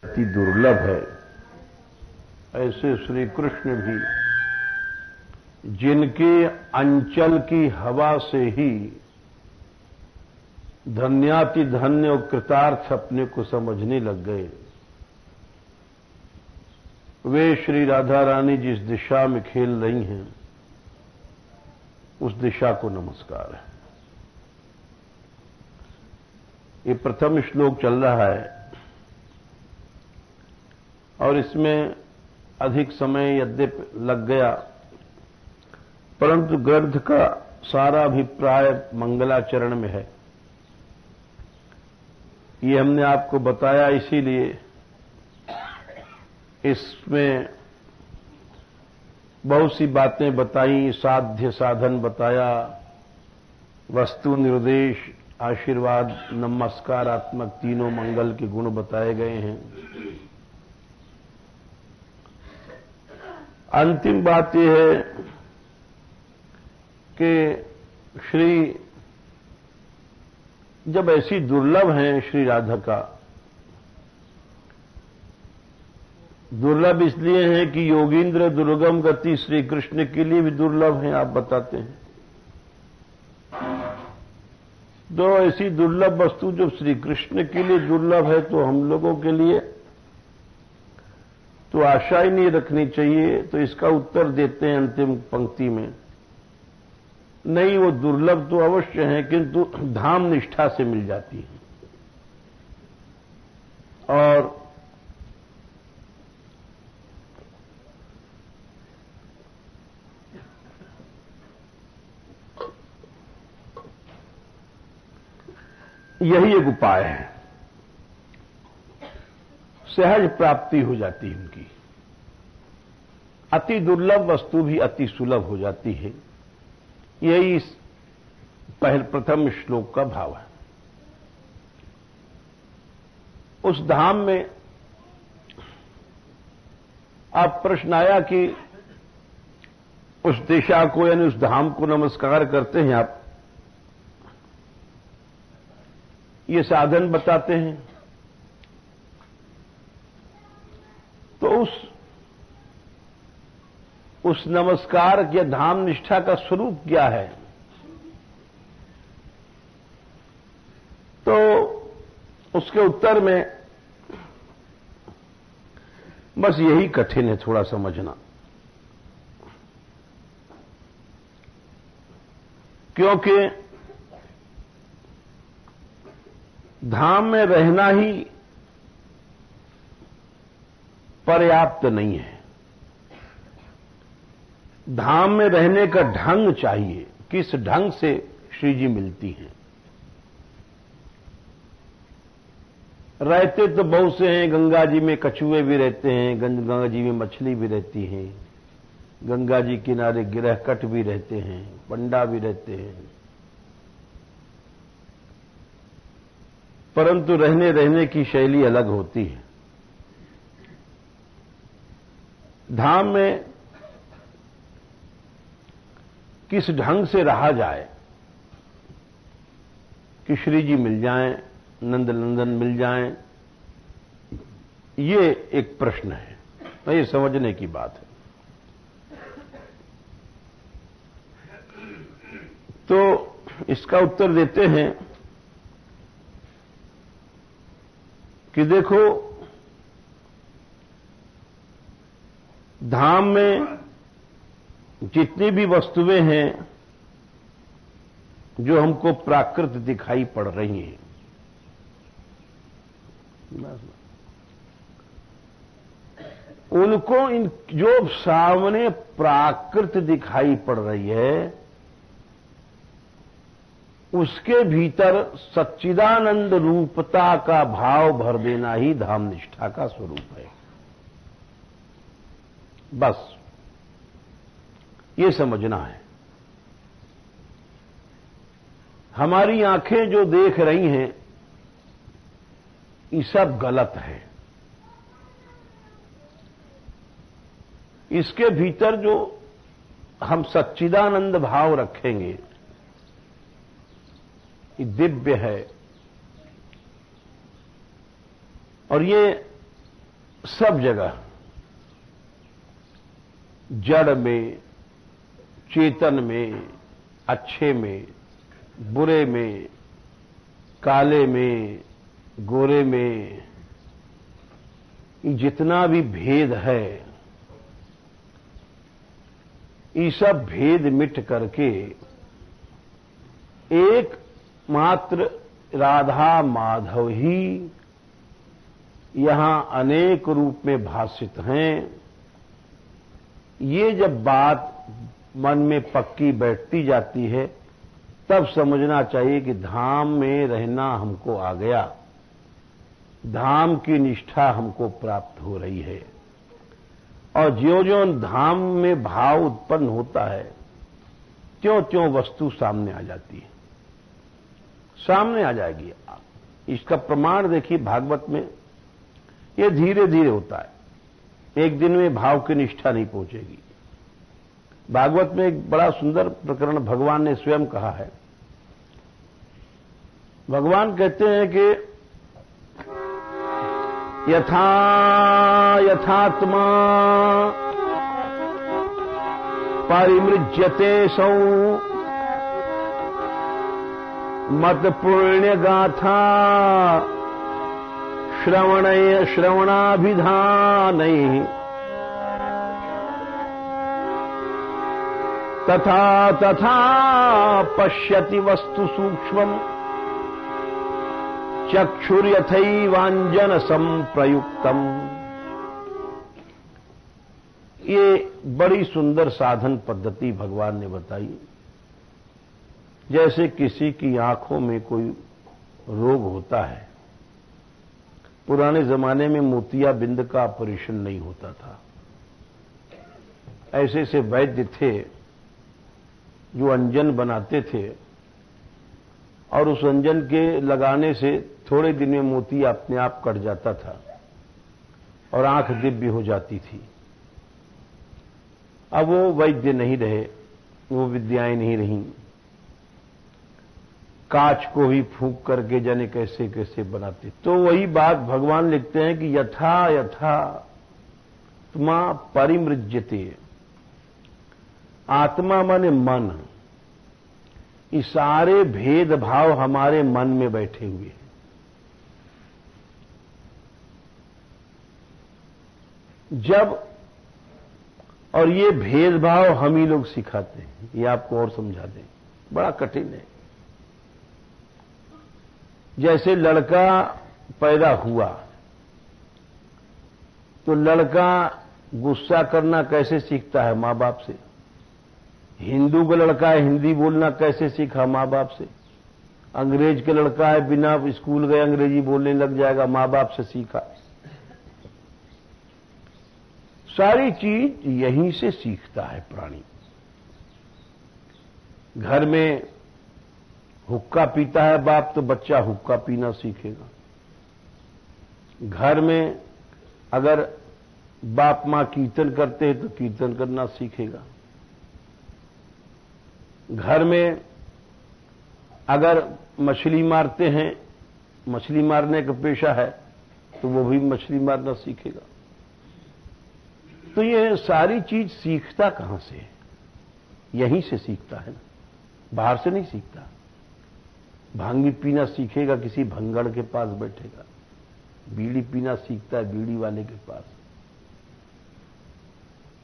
अति दुर्लभ है। ऐसे श्री कृष्ण भी जिनके अंचल की हवा से ही धन्याति धन्य और कृतार्थ अपने को समझने लग गए, वे श्री राधा रानी जिस दिशा में खेल रही हैं उस दिशा को नमस्कार है। ये प्रथम श्लोक चल रहा है और इसमें अधिक समय यद्यपि लग गया, परंतु ग्रंथ का सारा अभिप्राय मंगलाचरण में है। ये हमने आपको बताया, इसीलिए इसमें बहुत सी बातें बताई, साध्य साधन बताया, वस्तु निर्देश, आशीर्वाद, नमस्कारात्मक तीनों मंगल के गुण बताए गए हैं। अंतिम बात यह है कि श्री जब ऐसी दुर्लभ हैं श्री राधा का, दुर्लभ इसलिए है कि योगींद्र दुर्गम गति श्री कृष्ण के लिए भी दुर्लभ है, आप बताते हैं। तो ऐसी दुर्लभ वस्तु जब श्री कृष्ण के लिए दुर्लभ है तो हम लोगों के लिए तो आशा ही नहीं रखनी चाहिए। तो इसका उत्तर देते हैं अंतिम पंक्ति में, नहीं वो दुर्लभ तो अवश्य है किंतु धाम निष्ठा से मिल जाती है। और यही एक उपाय है, सहज प्राप्ति हो जाती है उनकी। अति दुर्लभ वस्तु भी अति सुलभ हो जाती है। यही इस प्रथम श्लोक का भाव है। उस धाम में आप प्रश्न आया कि उस दिशा को यानी उस धाम को नमस्कार करते हैं आप, ये साधन बताते हैं। तो उस नमस्कार या धाम निष्ठा का स्वरूप क्या है? तो उसके उत्तर में बस यही कठिन है थोड़ा समझना, क्योंकि धाम में रहना ही पर्याप्त नहीं है। धाम में रहने का ढंग चाहिए, किस ढंग से श्री जी मिलती हैं। रहते तो बहुत से हैं, गंगा जी में कछुए भी रहते हैं, गंगा जी में मछली भी रहती हैं, गंगा जी किनारे गिरहकट भी रहते हैं, पंडा भी रहते हैं, परंतु रहने की शैली अलग होती है। धाम में किस ढंग से रहा जाए कि श्री जी मिल जाएं, नंद नंदन मिल जाएं, ये एक प्रश्न है, ये समझने की बात है। तो इसका उत्तर देते हैं कि देखो, धाम में जितनी भी वस्तुएं हैं जो हमको प्राकृत दिखाई पड़ रही हैं, उनको जो सामने प्राकृत दिखाई पड़ रही है उसके भीतर सच्चिदानंद रूपता का भाव भर देना ही धाम निष्ठा का स्वरूप है। बस ये समझना है। हमारी आंखें जो देख रही हैं ये सब गलत है। इसके भीतर जो हम सच्चिदानंद भाव रखेंगे ये दिव्य है। और ये सब जगह जड़ में, चेतन में, अच्छे में, बुरे में, काले में, गोरे में, जितना भी भेद है, ये सब भेद मिट करके एक मात्र राधा माधव ही यहां अनेक रूप में भासित हैं। ये जब बात मन में पक्की बैठती जाती है, तब समझना चाहिए कि धाम में रहना हमको आ गया, धाम की निष्ठा हमको प्राप्त हो रही है। और ज्यों-ज्यों धाम में भाव उत्पन्न होता है, त्यों-त्यों वस्तु सामने आ जाती है, सामने आ जाएगी। इसका प्रमाण देखिए भागवत में, ये धीरे धीरे होता है, एक दिन में भाव की निष्ठा नहीं पहुंचेगी। भागवत में एक बड़ा सुंदर प्रकरण भगवान ने स्वयं कहा है। भगवान कहते हैं कि यथा यथात्मा परिमृज्यते सौ मत पुण्य गाथा श्रवणाभिधानैः तथा तथा पश्यति वस्तु सूक्ष्मम् चक्षुर्यथैवांजन संप्रयुक्तम। ये बड़ी सुंदर साधन पद्धति भगवान ने बताई। जैसे किसी की आंखों में कोई रोग होता है, पुराने जमाने में मोतियाबिंद का ऑपरेशन नहीं होता था, ऐसे ऐसे वैद्य थे जो अंजन बनाते थे और उस अंजन के लगाने से थोड़े दिन में मोती अपने आप कट जाता था और आंख दिव्य हो जाती थी। अब वो वैद्य नहीं रहे, वो विद्याएं नहीं रहीं, कांच को ही फूंक करके जाने कैसे कैसे बनाते। तो वही बात भगवान लिखते हैं कि यथा यथा आत्मा परिमृज्यते, आत्मा माने मन, ये सारे भेदभाव हमारे मन में बैठे हुए हैं। जब, और ये भेदभाव हम ही लोग सिखाते हैं, ये आपको और समझा दें, बड़ा कठिन है। जैसे लड़का पैदा हुआ तो लड़का गुस्सा करना कैसे सीखता है? मां बाप से। हिंदू का लड़का है, हिंदी बोलना कैसे सीखा? मां बाप से। अंग्रेज के लड़का है, बिना स्कूल गए अंग्रेजी बोलने लग जाएगा, मां बाप से सीखा। सारी चीज यहीं से सीखता है प्राणी। घर में हुक्का पीता है बाप, तो बच्चा हुक्का पीना सीखेगा। घर में अगर बाप मां कीर्तन करते हैं तो कीर्तन करना सीखेगा। घर में अगर मछली मारते हैं, मछली मारने का पेशा है, तो वो भी मछली मारना सीखेगा। तो ये सारी चीज सीखता कहां से है? यहीं से सीखता है ना, बाहर से नहीं सीखता। भांगी पीना सीखेगा किसी भंगड़ के पास बैठेगा, बीड़ी पीना सीखता है बीड़ी वाले के पास।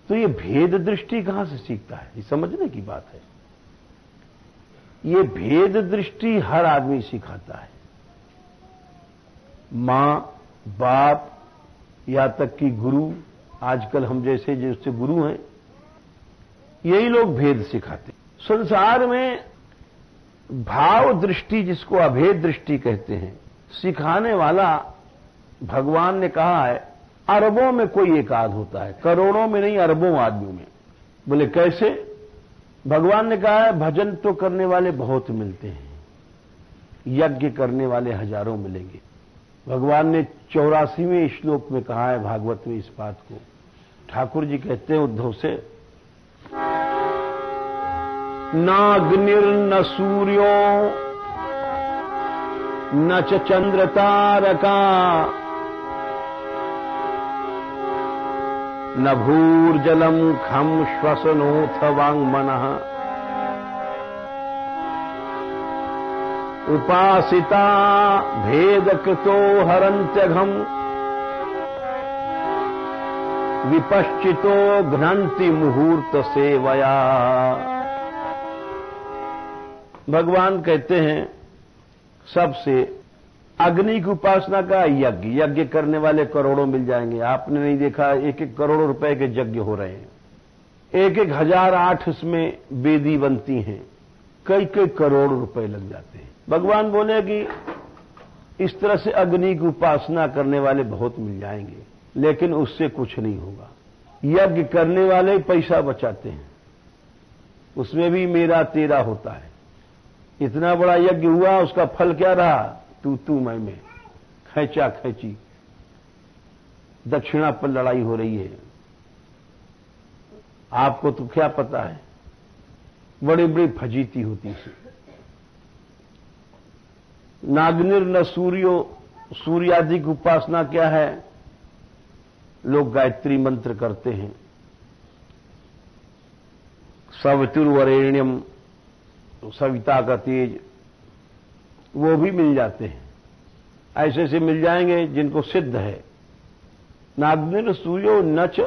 तो ये भेद दृष्टि कहां से सीखता है? ये समझने की बात है। ये भेद दृष्टि हर आदमी सिखाता है। मां, बाप, यहां तक कि गुरु, आजकल हम जैसे जैसे गुरु हैं, यही लोग भेद सिखाते। संसार में भाव दृष्टि, जिसको अभेद दृष्टि कहते हैं, सिखाने वाला भगवान ने कहा है अरबों में कोई एक आध होता है, करोड़ों में नहीं, अरबों आदमियों में। बोले कैसे? भगवान ने कहा है भजन तो करने वाले बहुत मिलते हैं, यज्ञ करने वाले हजारों मिलेंगे। भगवान ने 84वें श्लोक में कहा है भागवत में इस बात को। ठाकुर जी कहते हैं उद्धव से, नाग्निर्न सूर्यो न च चंद्र तारका न भूर्जलम खम श्वसनोऽथ वाङ्मनः उपासिता भेदकृतो हरन्त्यघम् विपश्चितो घ्नन्ति मुहूर्त सेवया। भगवान कहते हैं सबसे अग्नि की उपासना का यज्ञ करने वाले करोड़ों मिल जाएंगे। आपने नहीं देखा 1-1 करोड़ रुपए के यज्ञ हो रहे हैं, 1-1 हजार 8 इसमें वेदी बनती हैं, कई करोड़ रुपए लग जाते हैं। भगवान बोले कि इस तरह से अग्नि की उपासना करने वाले बहुत मिल जाएंगे, लेकिन उससे कुछ नहीं होगा। यज्ञ करने वाले पैसा बचाते हैं, उसमें भी मेरा तेरा होता है। इतना बड़ा यज्ञ हुआ, उसका फल क्या रहा? तू मैं, खैचा खैची, दक्षिणा पर लड़ाई हो रही है। आपको तो क्या पता है, बड़ी बड़ी फजीती होती है। नाग्निर न सूर्यादि की उपासना क्या है? लोग गायत्री मंत्र करते हैं, सवितुर्वरेण्यम, सविता का तेज, वो भी मिल जाते हैं। ऐसे से मिल जाएंगे जिनको सिद्ध है। नाग्निर सूर्यो नच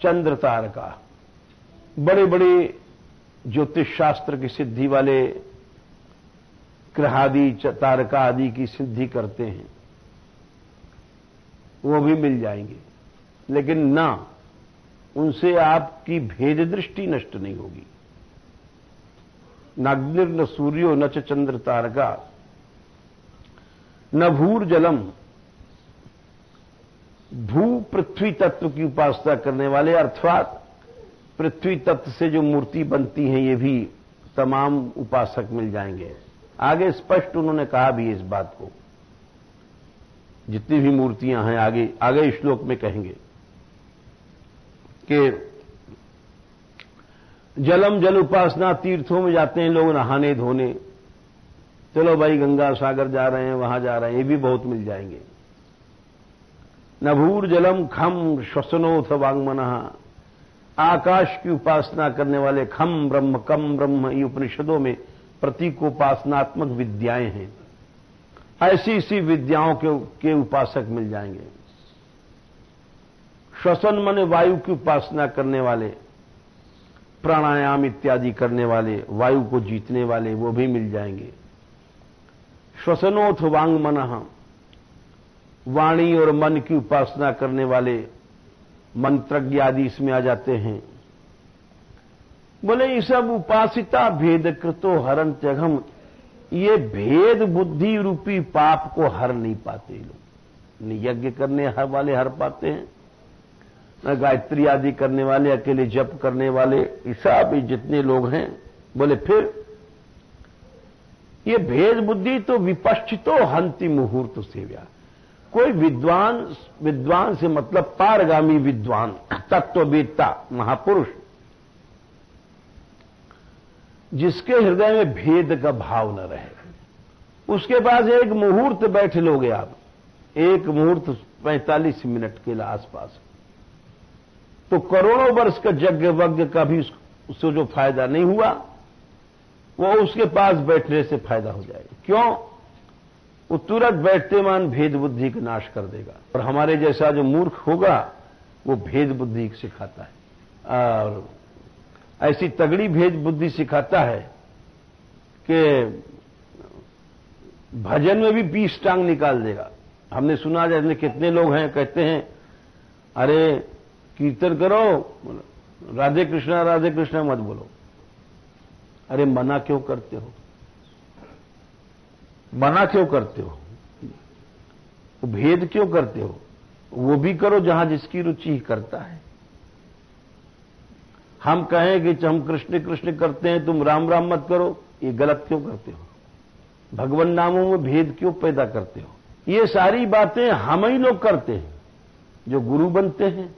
चंद्र तारका, बड़े बड़े ज्योतिष शास्त्र की सिद्धि वाले ग्रहादि तारका आदि की सिद्धि करते हैं, वो भी मिल जाएंगे। लेकिन ना, उनसे आपकी भेद दृष्टि नष्ट नहीं होगी। नाग्निर न सूर्यो न च चंद्र तारका न भूर्जलम, भू पृथ्वी तत्व की उपासना करने वाले, अर्थात पृथ्वी तत्व से जो मूर्ति बनती है, ये भी तमाम उपासक मिल जाएंगे। आगे स्पष्ट उन्होंने कहा भी इस बात को, जितनी भी मूर्तियां हैं आगे श्लोक में कहेंगे कि जल उपासना, तीर्थों में जाते हैं लोग नहाने धोने, चलो भाई गंगा सागर जा रहे हैं, वहां जा रहे हैं, ये भी बहुत मिल जाएंगे। न भूर्जलम खम श्वसनोऽथ वाङ्मनः, आकाश की उपासना करने वाले, खम ब्रह्म कम ब्रह्म, ये उपनिषदों में प्रतीकोपासनात्मक विद्याएं हैं। ऐसी विद्याओं के उपासक मिल जाएंगे। श्वसन माने वायु की उपासना करने वाले, प्राणायाम इत्यादि करने वाले, वायु को जीतने वाले, वो भी मिल जाएंगे। श्वसनोऽथ वाङ्मनः, वाणी और मन की उपासना करने वाले, मंत्रज्ञ आदि इसमें आ जाते हैं। बोले ये सब उपासिता भेदकृतो हरन्त्यघम्, ये भेद बुद्धि रूपी पाप को हर नहीं पाते लोग। न यज्ञ करने हर वाले हर पाते हैं, न गायत्री आदि करने वाले, अकेले जप करने वाले, सब जितने लोग हैं। बोले फिर ये भेद बुद्धि तो विपश्चितो हंति मुहूर्त सेव्या। कोई विद्वान से मतलब पारगामी विद्वान, तत्ववेत्ता, महापुरुष, जिसके हृदय में भेद का भाव न रहे, उसके पास एक मुहूर्त बैठे लोगे आप, एक मुहूर्त 45 मिनट के आसपास, तो करोड़ों वर्ष का यज्ञ का भी उससे जो फायदा नहीं हुआ, वो उसके पास बैठने से फायदा हो जाएगा। क्यों? वो तुरंत बैठते मान भेद बुद्धि का नाश कर देगा। और हमारे जैसा जो मूर्ख होगा वो भेद बुद्धि सिखाता है, और ऐसी तगड़ी भेद बुद्धि सिखाता है कि भजन में भी 20 टांग निकाल देगा। हमने सुना जैसे कितने लोग हैं कहते हैं अरे कीर्तन करो, राधे कृष्णा मत बोलो। अरे मना क्यों करते हो? मना क्यों करते हो? भेद क्यों करते हो? वो भी करो जहां जिसकी रुचि ही करता है। हम कहें कि हम कृष्ण कृष्ण करते हैं, तुम राम राम मत करो, ये गलत क्यों करते हो? भगवान नामों में भेद क्यों पैदा करते हो? ये सारी बातें हम ही लोग करते हैं, जो गुरु बनते हैं,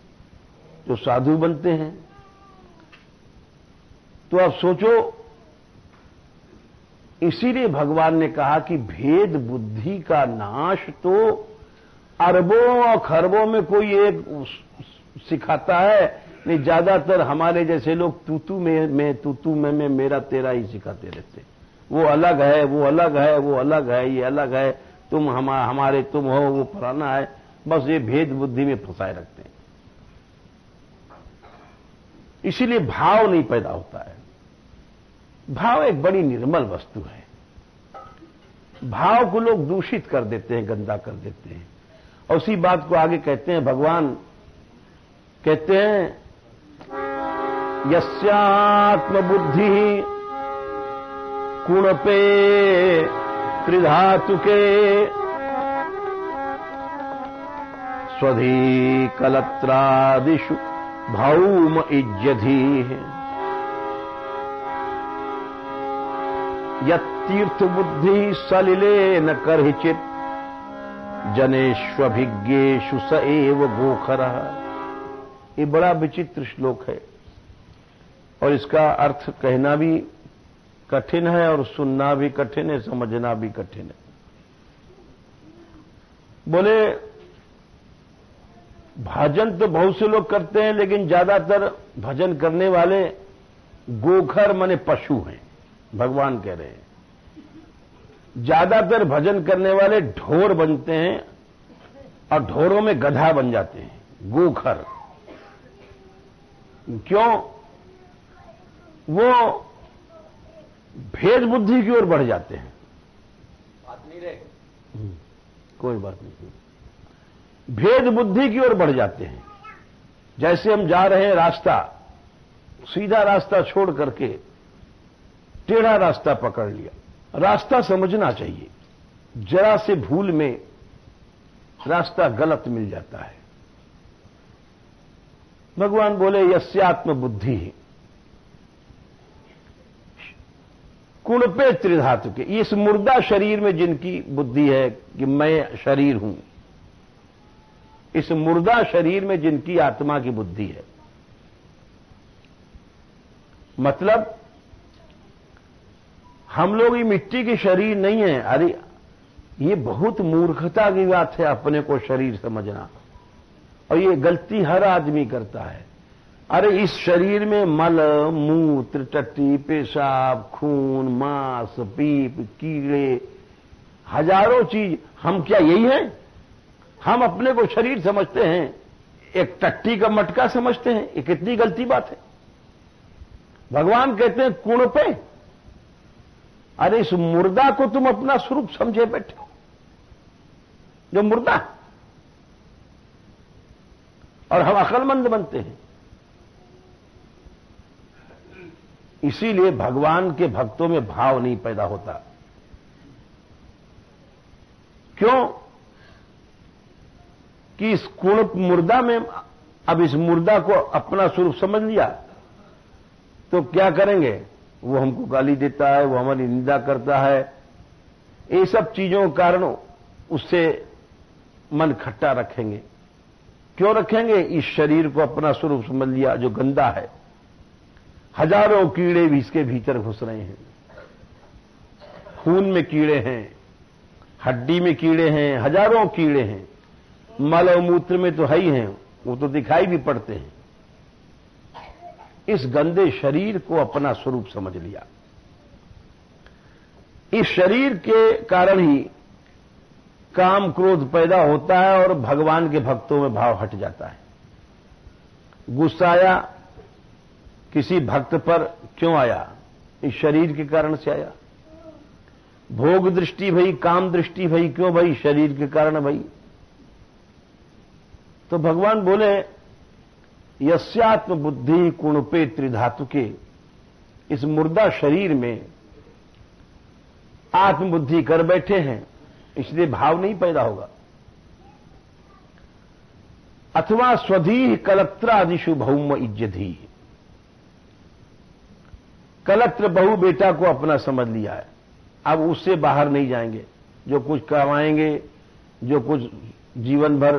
जो साधु बनते हैं। तो अब सोचो, इसीलिए भगवान ने कहा कि भेद बुद्धि का नाश तो अरबों और खरबों में कोई एक सिखाता है, नहीं ज्यादातर हमारे जैसे लोग तू में तू मैं मेरा तेरा ही सिखाते रहते। वो अलग है, वो अलग है, वो अलग है, ये अलग है, तुम हमारे तुम हो, वो फलाना है। बस ये भेद बुद्धि में फंसाए रखते हैं, इसीलिए भाव नहीं पैदा होता है। भाव एक बड़ी निर्मल वस्तु है। भाव को लोग दूषित कर देते हैं, गंदा कर देते हैं। और उसी बात को आगे कहते हैं, भगवान कहते हैं यस्यात्म बुद्धि कुणपे त्रिधातुके स्वधी कलत्रादिषु भौम इज्जधि यतीर्थ बुद्धि सलिले न करहिचित जनेष्वभिज्ञेषु स एव गोखरः। ये बड़ा विचित्र श्लोक है और इसका अर्थ कहना भी कठिन है और सुनना भी कठिन है, समझना भी कठिन है। बोले भजन तो बहुत से लोग करते हैं, लेकिन ज्यादातर भजन करने वाले गोखर माने पशु हैं। भगवान कह रहे हैं ज्यादातर भजन करने वाले ढोर बनते हैं और ढोरों में गधा बन जाते हैं, गोखर। क्यों? वो भेद बुद्धि की ओर बढ़ जाते हैं। बात नहीं रहे, कोई बात नहीं, भेद बुद्धि की ओर बढ़ जाते हैं। जैसे हम जा रहे हैं, रास्ता सीधा रास्ता छोड़ करके टेढ़ा रास्ता पकड़ लिया। रास्ता समझना चाहिए, जरा से भूल में रास्ता गलत मिल जाता है। भगवान बोले यस्यात्म बुद्धि कुणपे त्रिधातु के, इस मुर्दा शरीर में जिनकी बुद्धि है कि मैं शरीर हूं, इस मुर्दा शरीर में जिनकी आत्मा की बुद्धि है, मतलब हम लोग ये मिट्टी के शरीर नहीं है। अरे ये बहुत मूर्खता की बात है अपने को शरीर समझना, और ये गलती हर आदमी करता है। अरे इस शरीर में मल मूत्र टट्टी पेशाब खून मांस पीप कीड़े हजारों चीज, हम क्या यही हैं? हम अपने को शरीर समझते हैं, एक टट्टी का मटका समझते हैं। ये कितनी गलती बात है। भगवान कहते हैं कुण पे, अरे इस मुर्दा को तुम अपना स्वरूप समझे बैठे हो, जो मुर्दा, और हम अक्लमंद बनते हैं। इसीलिए भगवान के भक्तों में भाव नहीं पैदा होता। क्यों? कि इस कुण मुर्दा में, अब इस मुर्दा को अपना स्वरूप समझ लिया तो क्या करेंगे? वो हमको गाली देता है, वो हमारी निंदा करता है। ये सब चीजों के कारण उससे मन खट्टा रखेंगे। क्यों रखेंगे? इस शरीर को अपना स्वरूप समझ लिया जो गंदा है। हजारों कीड़े भी इसके भीतर घुस रहे हैं। खून में कीड़े हैं, हड्डी में कीड़े हैं, हजारों कीड़े हैं। मल और मूत्र में तो है ही हैं, वो तो दिखाई भी पड़ते हैं। इस गंदे शरीर को अपना स्वरूप समझ लिया। इस शरीर के कारण ही काम क्रोध पैदा होता है और भगवान के भक्तों में भाव हट जाता है। गुस्सा आया किसी भक्त पर, क्यों आया? इस शरीर के कारण से आया। भोग दृष्टि भई, काम दृष्टि भई, क्यों भई? शरीर के कारण भई। तो भगवान बोले यस्यात्म बुद्धि कुणपे त्रिधातु के, इस मुर्दा शरीर में आत्मबुद्धि कर बैठे हैं, इसलिए भाव नहीं पैदा होगा। अथवा स्वधी कलत्रादिशु भौम इज्जधि, कलत्र बहु बेटा को अपना समझ लिया है, अब उससे बाहर नहीं जाएंगे। जो कुछ कमाएंगे, जो कुछ जीवन भर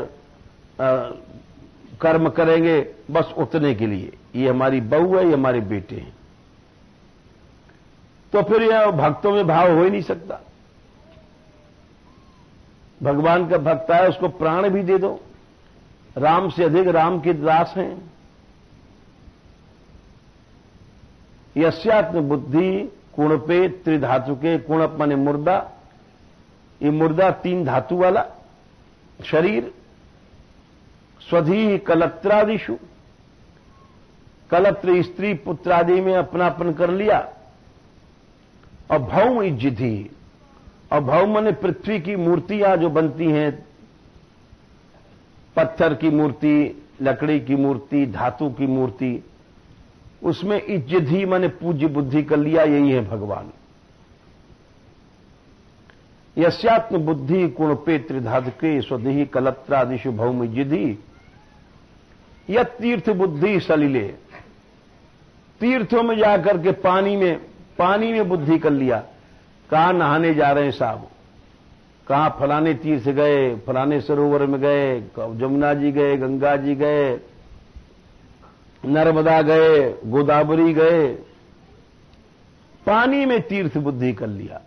कर्म करेंगे, बस उतने के लिए। ये हमारी बहू है, ये हमारे बेटे हैं। तो फिर यह भक्तों में भाव हो ही नहीं सकता। भगवान का भक्त है, उसको प्राण भी दे दो, राम से अधिक राम के दास हैं। यस्यात्म बुद्धि कुण पे त्रिधातु के, कुण माने मुर्दा, ये मुर्दा 3 धातु वाला शरीर। स्वधी कलत्रादिशु, कलत्र स्त्री पुत्रादि में अपनापन कर लिया। और भौम इज्जिधि, और भौम माने पृथ्वी की मूर्तियां जो बनती हैं, पत्थर की मूर्ति, लकड़ी की मूर्ति, धातु की मूर्ति, उसमें इज्जिधि माने पूज्य बुद्धि कर लिया। यही है भगवान। यस्यात्म बुद्धि कुण पे त्रिधातुके स्वदेही कलत्रादिशु भौम इज्जिधि यह तीर्थ बुद्धि सलिले, तीर्थों में जाकर के पानी में बुद्धि कर लिया। कहां नहाने जा रहे हैं साहब, कहां फलाने तीर्थ गए, फलाने सरोवर में गए, जमुना जी गए, गंगा जी गए, नर्मदा गए, गोदावरी गए, पानी में तीर्थ बुद्धि कर लिया।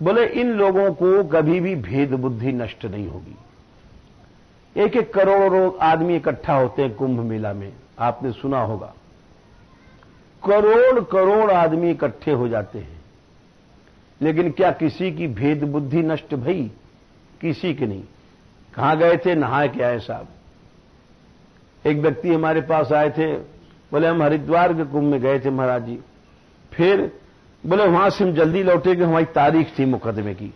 बोले इन लोगों को कभी भी भेद बुद्धि नष्ट नहीं होगी। 1-1 करोड़ आदमी इकट्ठा होते हैं कुंभ मेला में, आपने सुना होगा। करोड़ करोड़ आदमी इकट्ठे हो जाते हैं, लेकिन क्या किसी की भेद बुद्धि नष्ट भई? किसी की नहीं। कहां गए थे? नहाए के आए साहब। एक व्यक्ति हमारे पास आए थे, बोले हम हरिद्वार के कुंभ में गए थे महाराज जी। फिर बोले वहां से हम जल्दी लौटेंगे, हमारी तारीख थी मुकदमे की।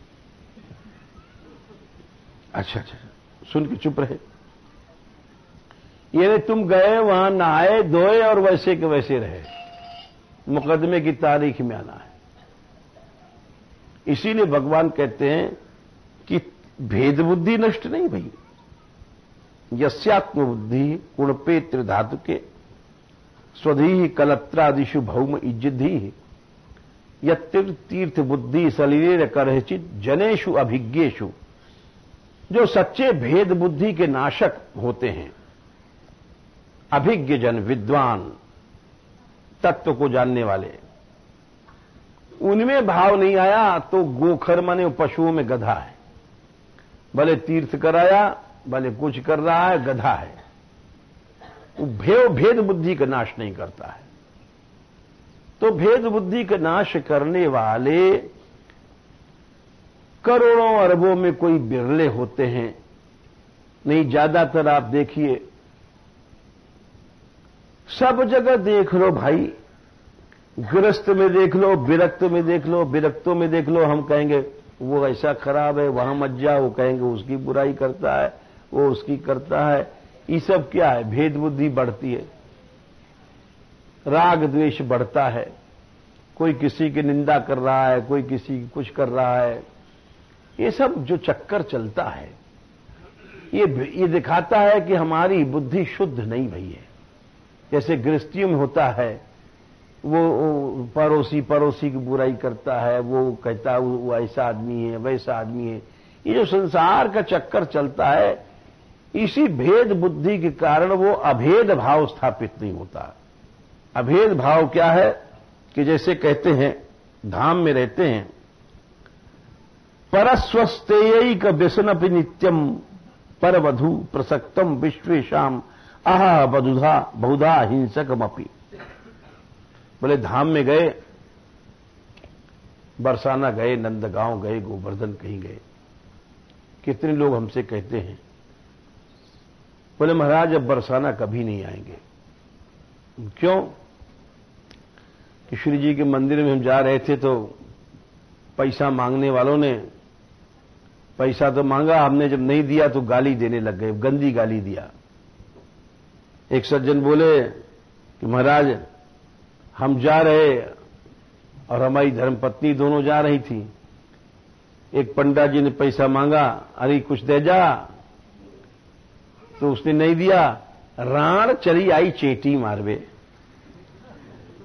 अच्छा, सुन के चुप रहे। ये तुम गए वहां, नहाए धोए और वैसे के वैसे रहे, मुकदमे की तारीख में आना है। इसीलिए भगवान कहते हैं कि भेद बुद्धि नष्ट नहीं भई। यस्यात्म बुद्धि कुण पे त्रिधातु के स्वधी कलत्रादिशु भौम इज्जिधि तीर्थ बुद्धि सलिले करहिचित जनेषु अभिज्ञेषु, जो सच्चे भेद बुद्धि के नाशक होते हैं, अभिज्ञ जन, विद्वान, तत्व को जानने वाले, उनमें भाव नहीं आया तो गोखर माने पशुओं में गधा है। भले तीर्थ कराया, भले कुछ कर रहा है, गधा है। वो भेद बुद्धि का नाश नहीं करता है। तो भेद बुद्धि का नाश करने वाले करोड़ों अरबों में कोई बिरले होते हैं। नहीं, ज्यादातर आप देखिए, सब जगह देख लो भाई, गृहस्थ में देख लो, विरक्त में देख लो, विरक्तों में देख लो, हम कहेंगे वो ऐसा खराब है, वहां मत जाओ, वो कहेंगे उसकी बुराई करता है, वो उसकी करता है। ये सब क्या है? भेद बुद्धि बढ़ती है, राग द्वेष बढ़ता है, कोई किसी की निंदा कर रहा है, कोई किसी की कुछ कर रहा है। ये सब जो चक्कर चलता है, ये दिखाता है कि हमारी बुद्धि शुद्ध नहीं भई है। जैसे गृहस्थियों में होता है, वो पड़ोसी की बुराई करता है, वो कहता है वो ऐसा आदमी है, वैसा आदमी है। ये जो संसार का चक्कर चलता है, इसी भेद बुद्धि के कारण वो अभेद भाव स्थापित नहीं होता। अभेद भाव क्या है? कि जैसे कहते हैं, धाम में रहते हैं, परस्वस्तेयैक व्यसनपि नित्यम परवधु प्रसक्तम विश्वेशाम आह बहुधा हिंसकमपि। बोले धाम में गए, बरसाना गए, नंदगांव गए, गोवर्धन कहीं गए। कितने लोग हमसे कहते हैं, बोले महाराज अब बरसाना कभी नहीं आएंगे। क्यों? कि श्री जी के मंदिर में हम जा रहे थे तो पैसा मांगने वालों ने पैसा तो मांगा, हमने जब नहीं दिया तो गाली देने लग गए, गंदी गाली दिया। एक सज्जन बोले कि महाराज हम जा रहे और हमारी धर्मपत्नी दोनों जा रही थी। एक पंडा जी ने पैसा मांगा, अरे कुछ दे जा, तो उसने नहीं दिया, राण चली आई चेटी मारवे।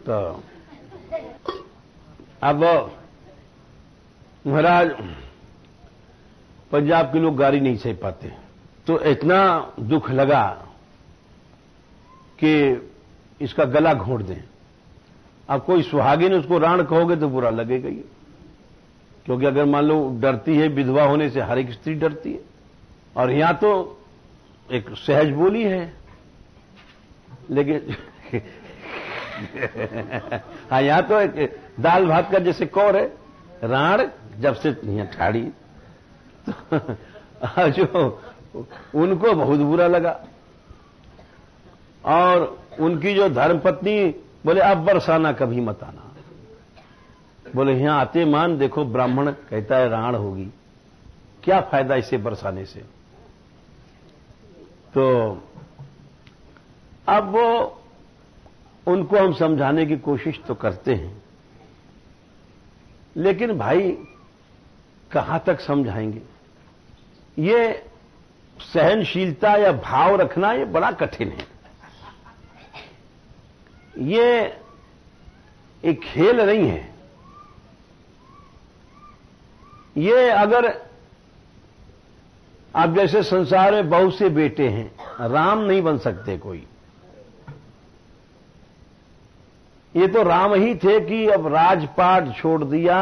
तो अब महाराज पंजाब के लोग गाड़ी नहीं सह पाते, तो इतना दुख लगा कि इसका गला घोंट दें। अब कोई सुहागिन उसको राण कहोगे तो बुरा लगेगा ही, क्योंकि अगर मान लो डरती है विधवा होने से, हर एक स्त्री डरती है। और यहां तो एक सहज बोली है, लेकिन हाँ, यहां तो एक दाल भात का जैसे कौर है, राण जब से यहाँ ठाड़ी, तो जो उनको बहुत बुरा लगा। और उनकी जो धर्मपत्नी बोले अब बरसाना कभी मत आना। बोले यहां आते मान देखो ब्राह्मण कहता है राण होगी, क्या फायदा इसे बरसाने से। तो अब वो उनको हम समझाने की कोशिश तो करते हैं, लेकिन भाई कहां तक समझाएंगे। ये सहनशीलता या भाव रखना ये बड़ा कठिन है। ये एक खेल नहीं है। ये अगर आप जैसे संसार में बहुत से बेटे हैं, राम नहीं बन सकते कोई। ये तो राम ही थे कि अब राजपाट छोड़ दिया,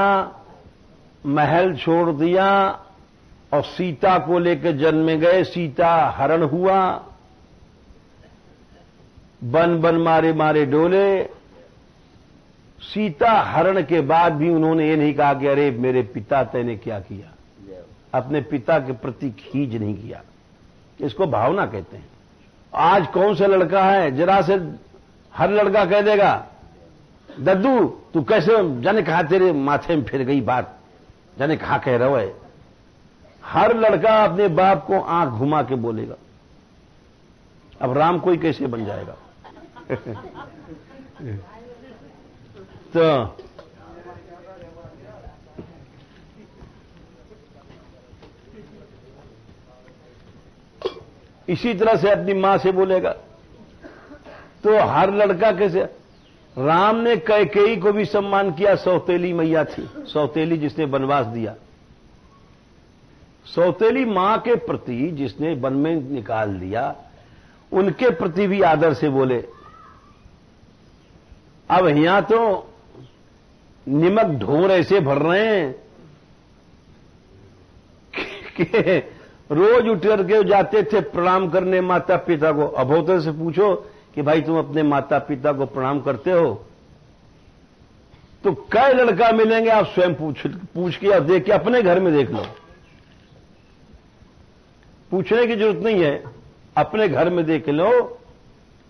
महल छोड़ दिया और सीता को लेकर जन्म में गए। सीता हरण हुआ, बन बन मारे मारे डोले। सीता हरण के बाद भी उन्होंने ये नहीं कहा कि अरे मेरे पिता तैने क्या किया, अपने पिता के प्रति खींच नहीं किया। इसको भावना कहते हैं। आज कौन सा लड़का है, जरा से हर लड़का कह देगा दद्दू तू कैसे, जाने कहा तेरे माथे में फिर गई बात, जाने कहा कह रहा है। हर लड़का अपने बाप को आंख घुमा के बोलेगा। अब राम कोई कैसे बन जाएगा। तो इसी तरह से अपनी मां से बोलेगा। तो हर लड़का कैसे। राम ने कैकेयी को भी सम्मान किया, सौतेली मैया थी, सौतेली जिसने वनवास दिया। सौतेली मां के प्रति जिसने वन में निकाल दिया, उनके प्रति भी आदर से बोले। अब यहां तो निमक ढोर ऐसे भर रहे हैं कि रोज उठ करके जाते थे प्रणाम करने माता पिता को। अभोतर से पूछो कि भाई तुम अपने माता पिता को प्रणाम करते हो, तो कई लड़का मिलेंगे आप स्वयं पूछ के और देख के अपने घर में देख लो। पूछने की जरूरत नहीं है, अपने घर में देख लो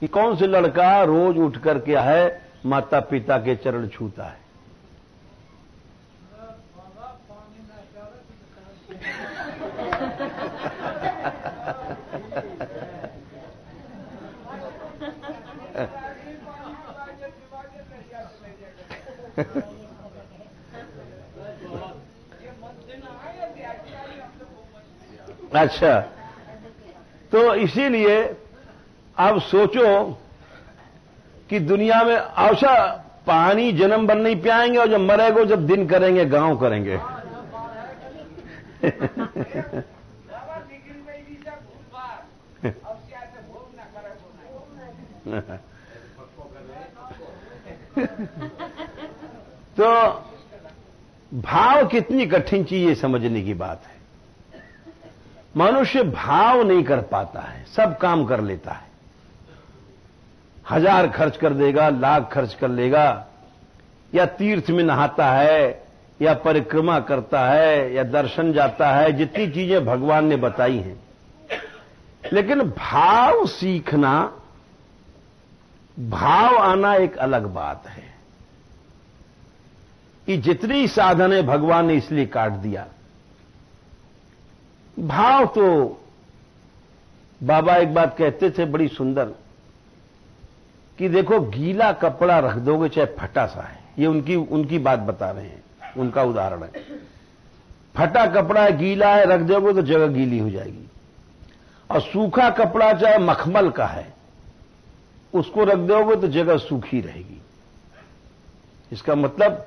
कि कौन से लड़का रोज उठ करके है माता पिता के चरण छूता है। अच्छा, तो इसीलिए अब सोचो कि दुनिया में औसा पानी जन्म भर नहीं पियाएंगे और जब मरेगो जब दिन करेंगे गांव करेंगे। तो भाव कितनी कठिन चीज ये समझने की बात है। मनुष्य भाव नहीं कर पाता है, सब काम कर लेता है। 1000 खर्च कर देगा, लाख खर्च कर लेगा, या तीर्थ में नहाता है, या परिक्रमा करता है, या दर्शन जाता है, जितनी चीजें भगवान ने बताई हैं। लेकिन भाव सीखना, भाव आना एक अलग बात है। कि जितनी साधन है भगवान ने इसलिए काट दिया। भाव तो बाबा एक बात कहते थे बड़ी सुंदर कि देखो गीला कपड़ा रख दोगे चाहे फटा सा है, ये उनकी बात बता रहे हैं, उनका उदाहरण है। फटा कपड़ा है, गीला है, रख दोगे तो जगह गीली हो जाएगी। और सूखा कपड़ा चाहे मखमल का है, उसको रख दोगे तो जगह सूखी रहेगी। इसका मतलब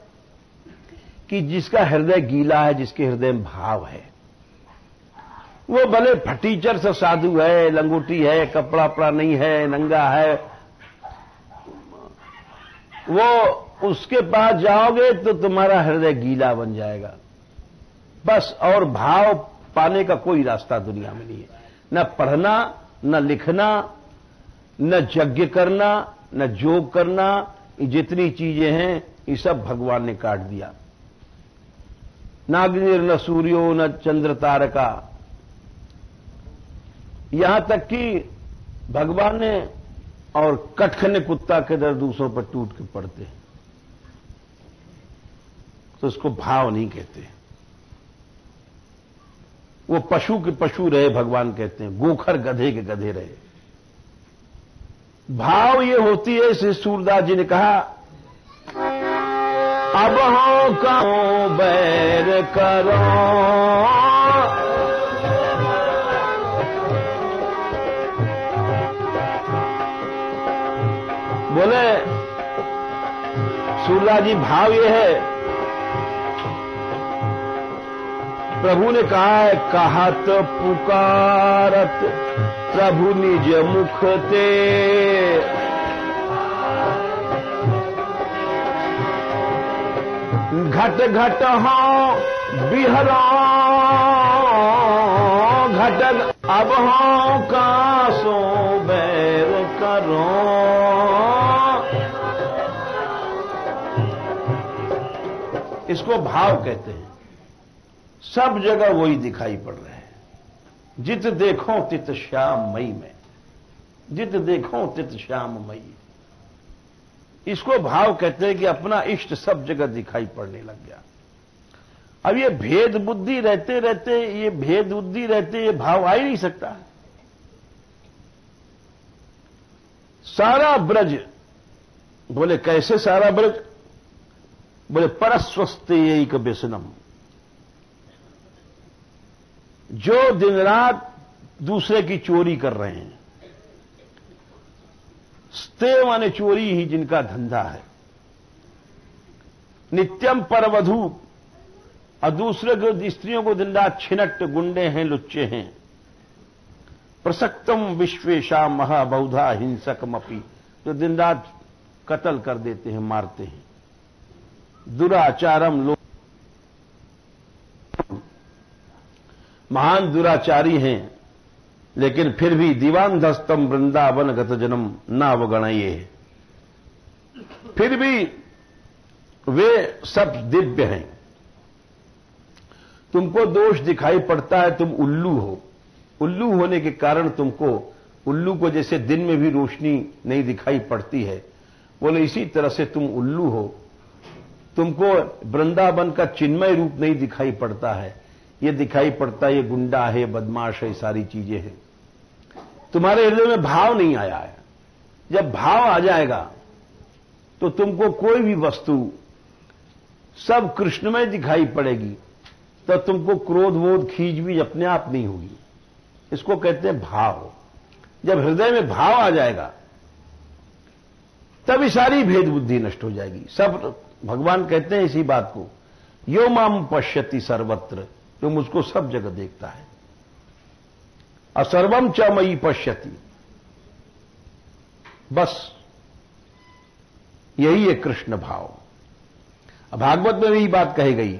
कि जिसका हृदय गीला है, जिसके हृदय में भाव है, वो भले फटीचर से साधु है, लंगोटी है, कपड़ा वपड़ा नहीं है, नंगा है, वो उसके पास जाओगे तो तुम्हारा हृदय गीला बन जाएगा बस। और भाव पाने का कोई रास्ता दुनिया में नहीं है। न पढ़ना, न लिखना, न यज्ञ करना, न जोग करना, ये जितनी चीजें हैं ये सब भगवान ने काट दिया। न अग्नि, न सूर्यो, न चंद्र तारका, यहां तक कि भगवान ने और कटखने कुत्ता के दर दूसरों पर टूट के पड़ते हैं, तो उसको भाव नहीं कहते। वो पशु के पशु रहे, भगवान कहते हैं, गोखर गधे के गधे रहे। भाव ये होती है, श्री सूरदास जी ने कहा, अब हो कहो बैर करो, बोले सूरदास जी भाव ये है, प्रभु ने कहा है, कहत पुकारत प्रभु निज मुख ते, घट घट हो बिहरो, घट अब हो कासो बैर करो। इसको भाव कहते हैं। सब जगह वही दिखाई पड़ रहे हैं। जित देखो तित श्याम मई में, जित देखो तित श्याम मई, इसको भाव कहते हैं कि अपना इष्ट सब जगह दिखाई पड़ने लग गया। अब ये भेद बुद्धि रहते रहते, ये भेद बुद्धि रहते ये भाव आ ही नहीं सकता। सारा ब्रज, बोले कैसे सारा ब्रज? बोले परस्वस्ते एक व्यसनम, जो दिन रात दूसरे की चोरी कर रहे हैं, स्ते माने चोरी ही जिनका धंधा है, नित्यम परवधू, और दूसरे को स्त्रियों को दिन रात छिनट गुंडे हैं, लुच्चे हैं, प्रसक्तम विश्वेशा महाबौधा हिंसकमपि, जो दिन रात कत्ल कर देते हैं, मारते हैं, दुराचारम लोग महान दुराचारी हैं, लेकिन फिर भी दीवानधस्तम वृंदावन गत जन्म ना अवगणये, फिर भी वे सब दिव्य हैं। तुमको दोष दिखाई पड़ता है, तुम उल्लू हो, उल्लू होने के कारण तुमको, उल्लू को जैसे दिन में भी रोशनी नहीं दिखाई पड़ती है, बोले इसी तरह से तुम उल्लू हो, तुमको वृंदावन का चिन्मय रूप नहीं दिखाई पड़ता है, ये दिखाई पड़ता है ये गुंडा है, बदमाश है, सारी चीजें हैं। तुम्हारे हृदय में भाव नहीं आया है। जब भाव आ जाएगा तो तुमको कोई भी वस्तु सब कृष्णमय दिखाई पड़ेगी, तो तुमको क्रोध वोध खींच भी अपने आप नहीं होगी। इसको कहते हैं भाव। जब हृदय में भाव आ जाएगा तभी सारी भेद बुद्धि नष्ट हो जाएगी। सब भगवान कहते हैं इसी बात को, यो माम पश्यति सर्वत्र, जो मुझको सब जगह देखता है, असर्वम च मयि पश्यति, बस यही है कृष्ण भाव। भागवत में भी यही बात कही गई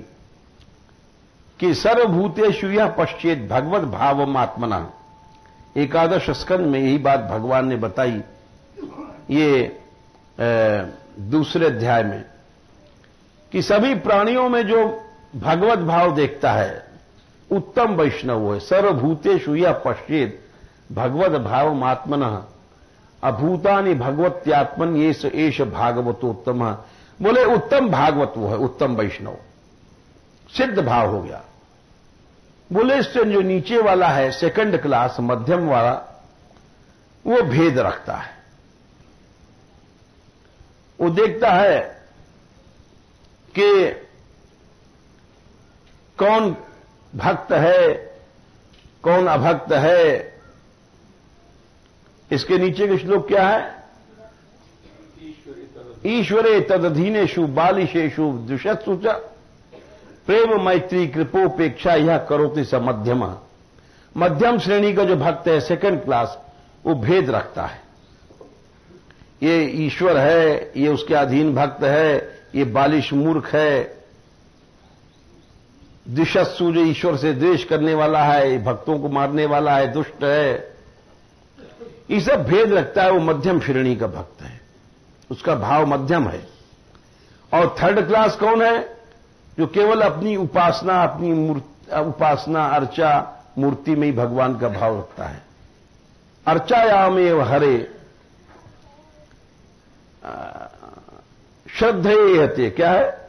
कि सर्वभूतेषु यः पश्येत् भगवत भावम आत्मना। एकादश स्कंद में यही बात भगवान ने बताई, ये दूसरे अध्याय में, कि सभी प्राणियों में जो भगवत भाव देखता है उत्तम वैष्णव है। सर्वभूतेषु यः पश्येत् भगवत भावम आत्मनः अभूतानि भगवत्यात्मन एष भागवतोत्तम। बोले उत्तम भागवत वो है, उत्तम वैष्णव, सिद्ध भाव हो गया। बोले इससे जो नीचे वाला है, सेकंड क्लास मध्यम वाला, वो भेद रखता है। वो देखता है कि कौन भक्त है, कौन अभक्त है। इसके नीचे के श्लोक क्या है? ईश्वरे तदधीनेषु बालिशेषु द्विषत्सु च प्रेम मैत्री कृपोपेक्षा यह करोति स मध्यम। मध्यम श्रेणी का जो भक्त है, सेकंड क्लास, वो भेद रखता है। ये ईश्वर है, ये उसके अधीन भक्त है, ये बालिश मूर्ख है। द्विषत्सु जो ईश्वर से द्वेष करने वाला है, भक्तों को मारने वाला है, दुष्ट है। इसे भेद लगता है वो मध्यम श्रेणी का भक्त है, उसका भाव मध्यम है। और थर्ड क्लास कौन है? जो केवल अपनी उपासना, अपनी उपासना अर्चा मूर्ति में ही भगवान का भाव रखता है। अर्चायामेव हरे श्रद्धेयते, क्या है?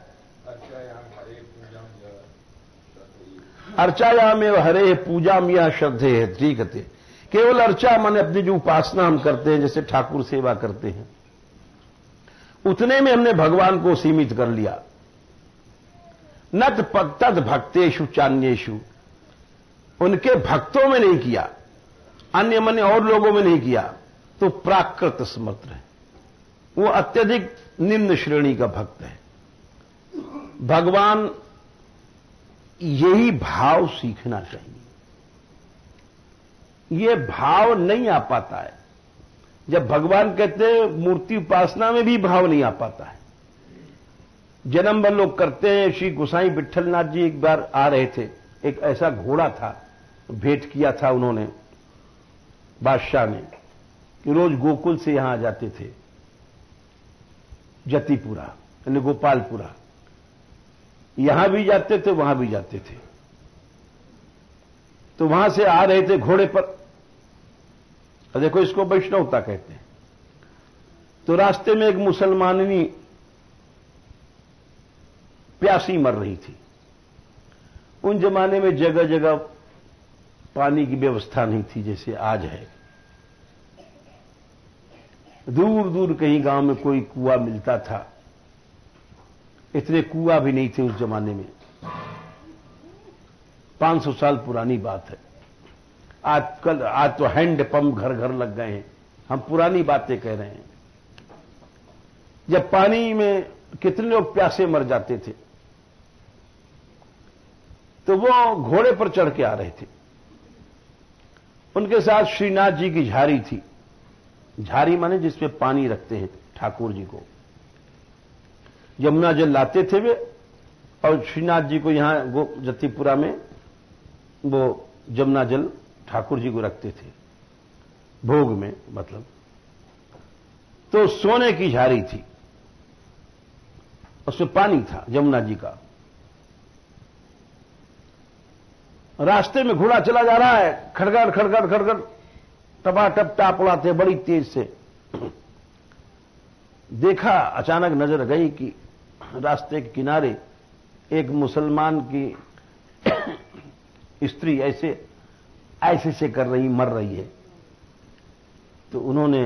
अर्चायामेव हरे पूजाम यह श्रद्धेय, ठीक है। केवल अर्चा माने अपनी जो उपासना हम करते हैं, जैसे ठाकुर सेवा करते हैं, उतने में हमने भगवान को सीमित कर लिया। न तद भक्तेषु चान्येषु, उनके भक्तों में नहीं किया, अन्य मने और लोगों में नहीं किया, तो प्राकृत स्मृत है, वो अत्यधिक निम्न श्रेणी का भक्त है। भगवान यही भाव सीखना चाहिए। ये भाव नहीं आ पाता है। जब भगवान कहते हैं, मूर्ति उपासना में भी भाव नहीं आ पाता है। जन्म भर लोग करते हैं। श्री गोसाई विट्ठलनाथ जी एक बार आ रहे थे, एक ऐसा घोड़ा था, भेंट किया था उन्होंने बादशाह ने, कि रोज गोकुल से यहां आ जाते थे, जतिपुरा यानी गोपालपुरा, यहां भी जाते थे, वहां भी जाते थे। तो वहां से आ रहे थे घोड़े पर, देखो इसको वैष्णवता कहते हैं। तो रास्ते में एक मुसलमाननी प्यासी मर रही थी। उन जमाने में जगह जगह पानी की व्यवस्था नहीं थी जैसे आज है। दूर दूर कहीं गांव में कोई कुआं मिलता था, इतने कुआं भी नहीं थे उस जमाने में। 500 साल पुरानी बात है। आज तो हैंड पंप घर घर लग गए हैं। हम पुरानी बातें कह रहे हैं। जब पानी में कितने लोग प्यासे मर जाते थे, तो वो घोड़े पर चढ़ के आ रहे थे। उनके साथ श्रीनाथ जी की झारी थी। झारी माने जिसमें पानी रखते हैं ठाकुर जी को। यमुना जल लाते थे वे, और श्रीनाथ जी को यहां जतिपुरा में वो यमुना जल ठाकुर जी को रखते थे, भोग में मतलब। तो सोने की झारी थी, उसमें पानी था यमुना जी का। रास्ते में घोड़ा चला जा रहा है, खड़गड़ खड़गड़ खड़गड़ टपाटप टाप उड़ाते बड़ी तेज से। देखा, अचानक नजर गई कि रास्ते के किनारे एक मुसलमान की स्त्री ऐसे ऐसे से कर रही, मर रही है। तो उन्होंने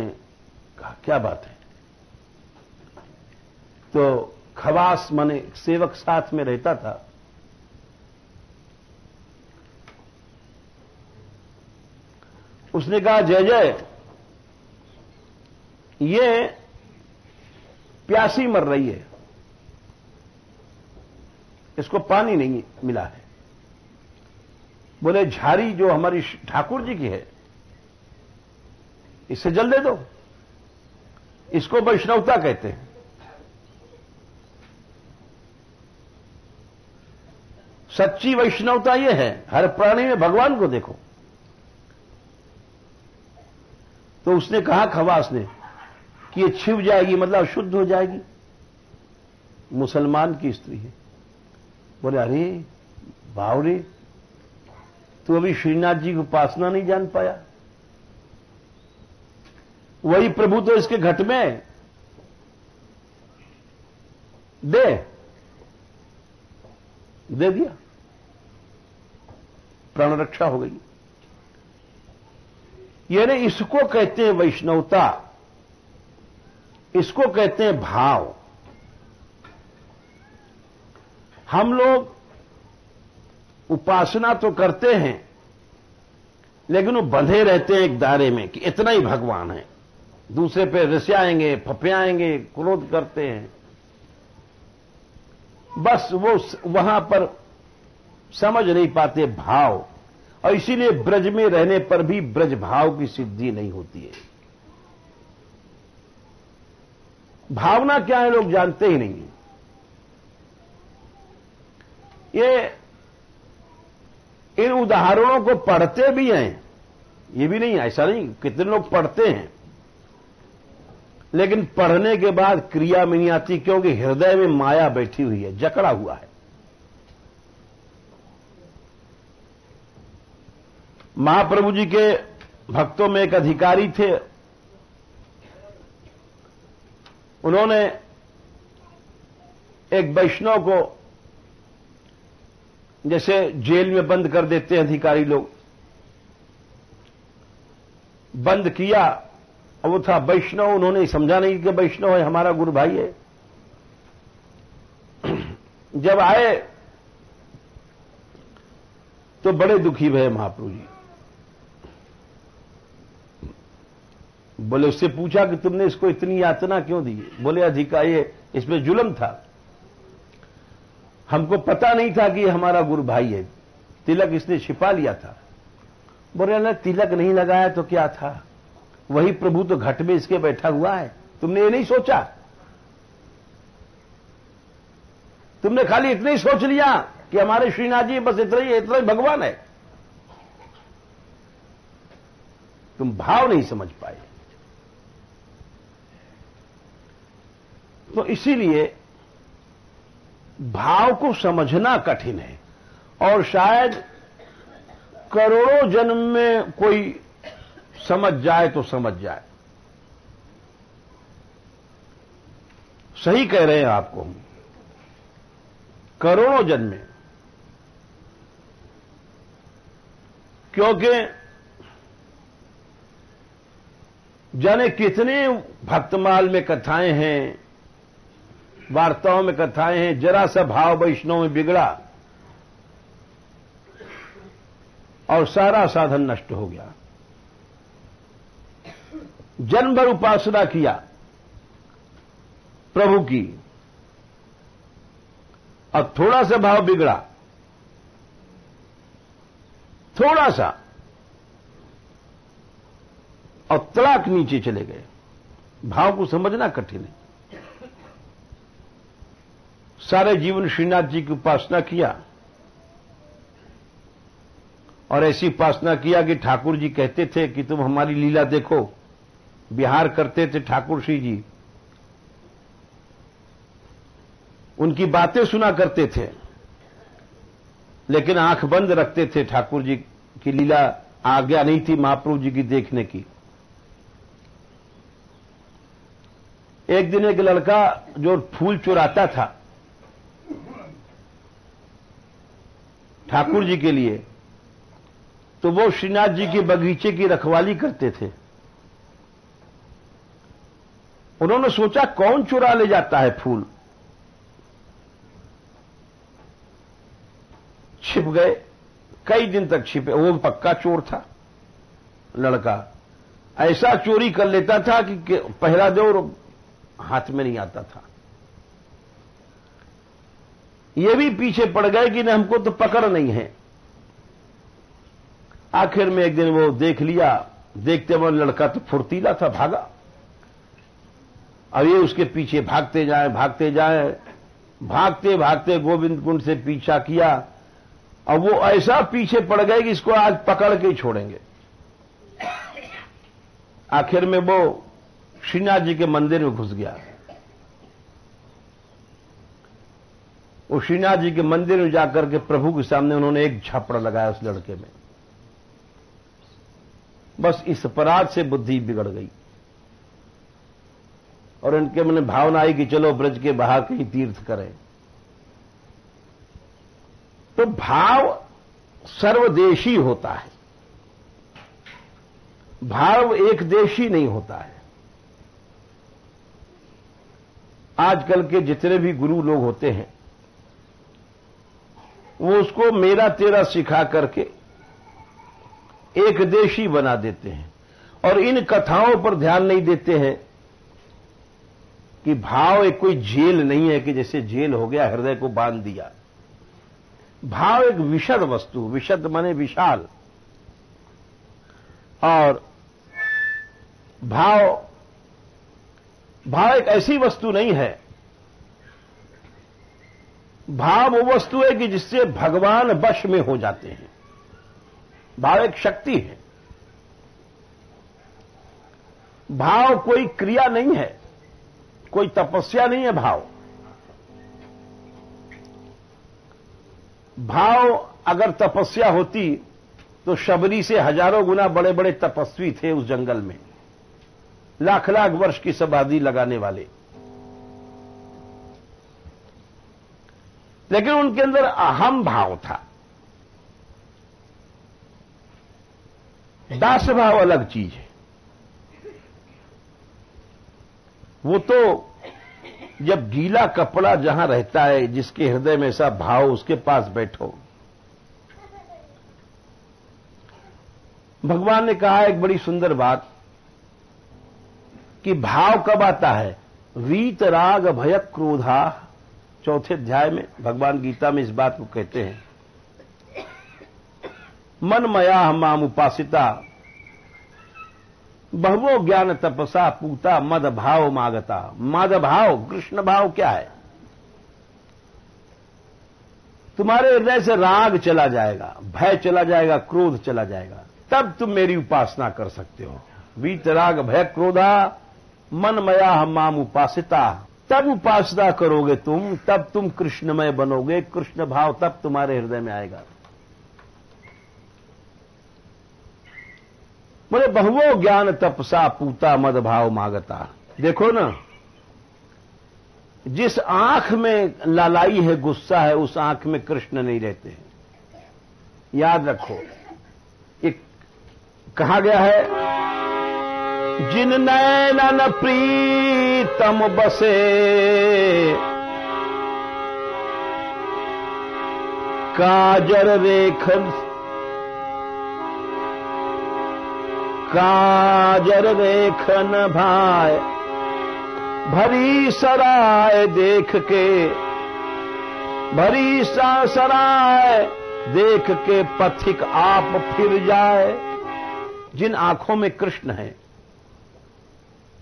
कहा क्या बात है? तो खवास माने सेवक साथ में रहता था। उसने कहा जय जय, ये प्यासी मर रही है, इसको पानी नहीं मिला है। बोले झारी जो हमारी ठाकुर जी की है, इससे जल दे दो, इसको वैष्णवता कहते हैं। सच्ची वैष्णवता यह है, हर प्राणी में भगवान को देखो। तो उसने कहा खवास ने कि ये छिप जाएगी, मतलब शुद्ध हो जाएगी। मुसलमान की स्त्री है। बोले अरे बावरे, तू अभी श्रीनाथ जी की उपासना नहीं जान पाया। वही प्रभु तो इसके घट में दे दिया, प्राण रक्षा हो गई। यानी इसको कहते हैं वैष्णवता, इसको कहते हैं भाव। हम लोग उपासना तो करते हैं, लेकिन वो बंधे रहते हैं एक दायरे में कि इतना ही भगवान है। दूसरे पे रिसाएंगे, फफियाएंगे, क्रोध करते हैं। बस वो वहां पर समझ नहीं पाते भाव, और इसीलिए ब्रज में रहने पर भी ब्रज भाव की सिद्धि नहीं होती है। भावना क्या है लोग जानते ही नहीं। ये इन उदाहरणों को पढ़ते भी हैं, ये भी नहीं, ऐसा नहीं, कितने लोग पढ़ते हैं लेकिन पढ़ने के बाद क्रिया में नहीं आती, क्योंकि हृदय में माया बैठी हुई है, जकड़ा हुआ है। महाप्रभु जी के भक्तों में एक अधिकारी थे, उन्होंने एक वैष्णव को, जैसे जेल में बंद कर देते हैं अधिकारी लोग, बंद किया, और वो था वैष्णव। उन्होंने समझा नहीं कि वैष्णव है, हमारा गुरु भाई है। जब आए तो बड़े दुखी भये महाप्रभु जी। बोले, उससे पूछा कि तुमने इसको इतनी यातना क्यों दी? बोले, अधिकारी, इसमें जुल्म था, हमको पता नहीं था कि ये हमारा गुरु भाई है, तिलक इसने छिपा लिया था। बोले, ना तिलक नहीं लगाया तो क्या था, वही प्रभु तो घट में इसके बैठा हुआ है, तुमने ये नहीं सोचा? तुमने खाली इतना ही सोच लिया कि हमारे श्रीनाथ जी बस इतना ही भगवान है, तुम भाव नहीं समझ पाए। तो इसीलिए भाव को समझना कठिन है, और शायद करोड़ों जन्म में कोई समझ जाए तो समझ जाए। सही कह रहे हैं आपको, करोड़ों जन्म में, क्योंकि जाने कितने भक्तमाल में कथाएं हैं, वार्ताओं में कथाएं हैं, जरा सा भाव वैष्णव में बिगड़ा और सारा साधन नष्ट हो गया। जन्म भर उपासना किया प्रभु की, और थोड़ा सा भाव बिगड़ा, थोड़ा सा, और तड़ाक नीचे चले गए। भाव को समझना कठिन है। सारे जीवन श्रीनाथ जी की उपासना किया, और ऐसी उपासना किया कि ठाकुर जी कहते थे कि तुम हमारी लीला देखो। विहार करते थे ठाकुर श्री जी, उनकी बातें सुना करते थे, लेकिन आंख बंद रखते थे। ठाकुर जी की लीला आज्ञा नहीं थी महाप्रभु जी की देखने की। एक दिन एक लड़का जो फूल चुराता था ठाकुर जी के लिए, तो वो श्रीनाथ जी के बगीचे की रखवाली करते थे। उन्होंने सोचा कौन चुरा ले जाता है फूल, छिप गए, कई दिन तक छिपे। वो पक्का चोर था लड़का, ऐसा चोरी कर लेता था कि पहला दो और हाथ में नहीं आता था। ये भी पीछे पड़ गए कि न हमको तो पकड़ नहीं है। आखिर में एक दिन वो देख लिया, देखते वो लड़का तो फुर्तीला था, भागा। अब ये उसके पीछे भागते जाए, भागते भागते गोविंद कुंड से पीछा किया, और वो ऐसा पीछे पड़ गए कि इसको आज पकड़ के ही छोड़ेंगे। आखिर में वो श्रीनाथ जी के मंदिर में घुस गया। वो श्रीनाथ जी के मंदिर में जाकर के प्रभु के सामने उन्होंने एक झापड़ लगाया उस लड़के में। बस इस अपराध से बुद्धि बिगड़ गई, और इनके मन में भावना आई कि चलो ब्रज के बाहर कहीं तीर्थ करें। तो भाव सर्वदेशी होता है, भाव एक देशी नहीं होता है। आजकल के जितने भी गुरु लोग होते हैं वो उसको मेरा तेरा सिखा करके एक देशी बना देते हैं, और इन कथाओं पर ध्यान नहीं देते हैं कि भाव एक कोई जेल नहीं है कि जैसे जेल हो गया हृदय को बांध दिया। भाव एक विशद वस्तु, विशद माने विशाल, और भाव एक ऐसी वस्तु नहीं है। भाव वो वस्तु है कि जिससे भगवान वश में हो जाते हैं। भाव एक शक्ति है। भाव कोई क्रिया नहीं है, कोई तपस्या नहीं है। भाव अगर तपस्या होती तो शबरी से हजारों गुना बड़े बड़े तपस्वी थे उस जंगल में, लाख लाख वर्ष की समाधि लगाने वाले, लेकिन उनके अंदर अहम भाव था। दास भाव अलग चीज है। वो तो जब गीला कपड़ा जहां रहता है, जिसके हृदय में ऐसा भाव, उसके पास बैठो। भगवान ने कहा एक बड़ी सुंदर बात कि भाव कब आता है? वीत राग भय क्रोधा। चौथे अध्याय में भगवान गीता में इस बात को कहते हैं, मन मया माम उपासिता बहवो ज्ञान तपसा पूता मद भाव मागता। मद भाव, कृष्ण भाव क्या है? तुम्हारे हृदय से राग चला जाएगा, भय चला जाएगा, क्रोध चला जाएगा, तब तुम मेरी उपासना कर सकते हो। वीत राग भय क्रोधा मन मया माम उपासिता। तब उपासना करोगे तुम, तब तुम कृष्णमय बनोगे। कृष्ण भाव तब तुम्हारे हृदय में आएगा। बोले बहुवो ज्ञान तपसा पूता मद भाव मागता। देखो ना, जिस आंख में लालाई है, गुस्सा है, उस आंख में कृष्ण नहीं रहते हैं। याद रखो, एक कहा गया है, जिन नैनन प्रीतम बसे काजर रेखन भाई भरी सराय देख के, भरी सराय देख के पथिक आप फिर जाए। जिन आंखों में कृष्ण है,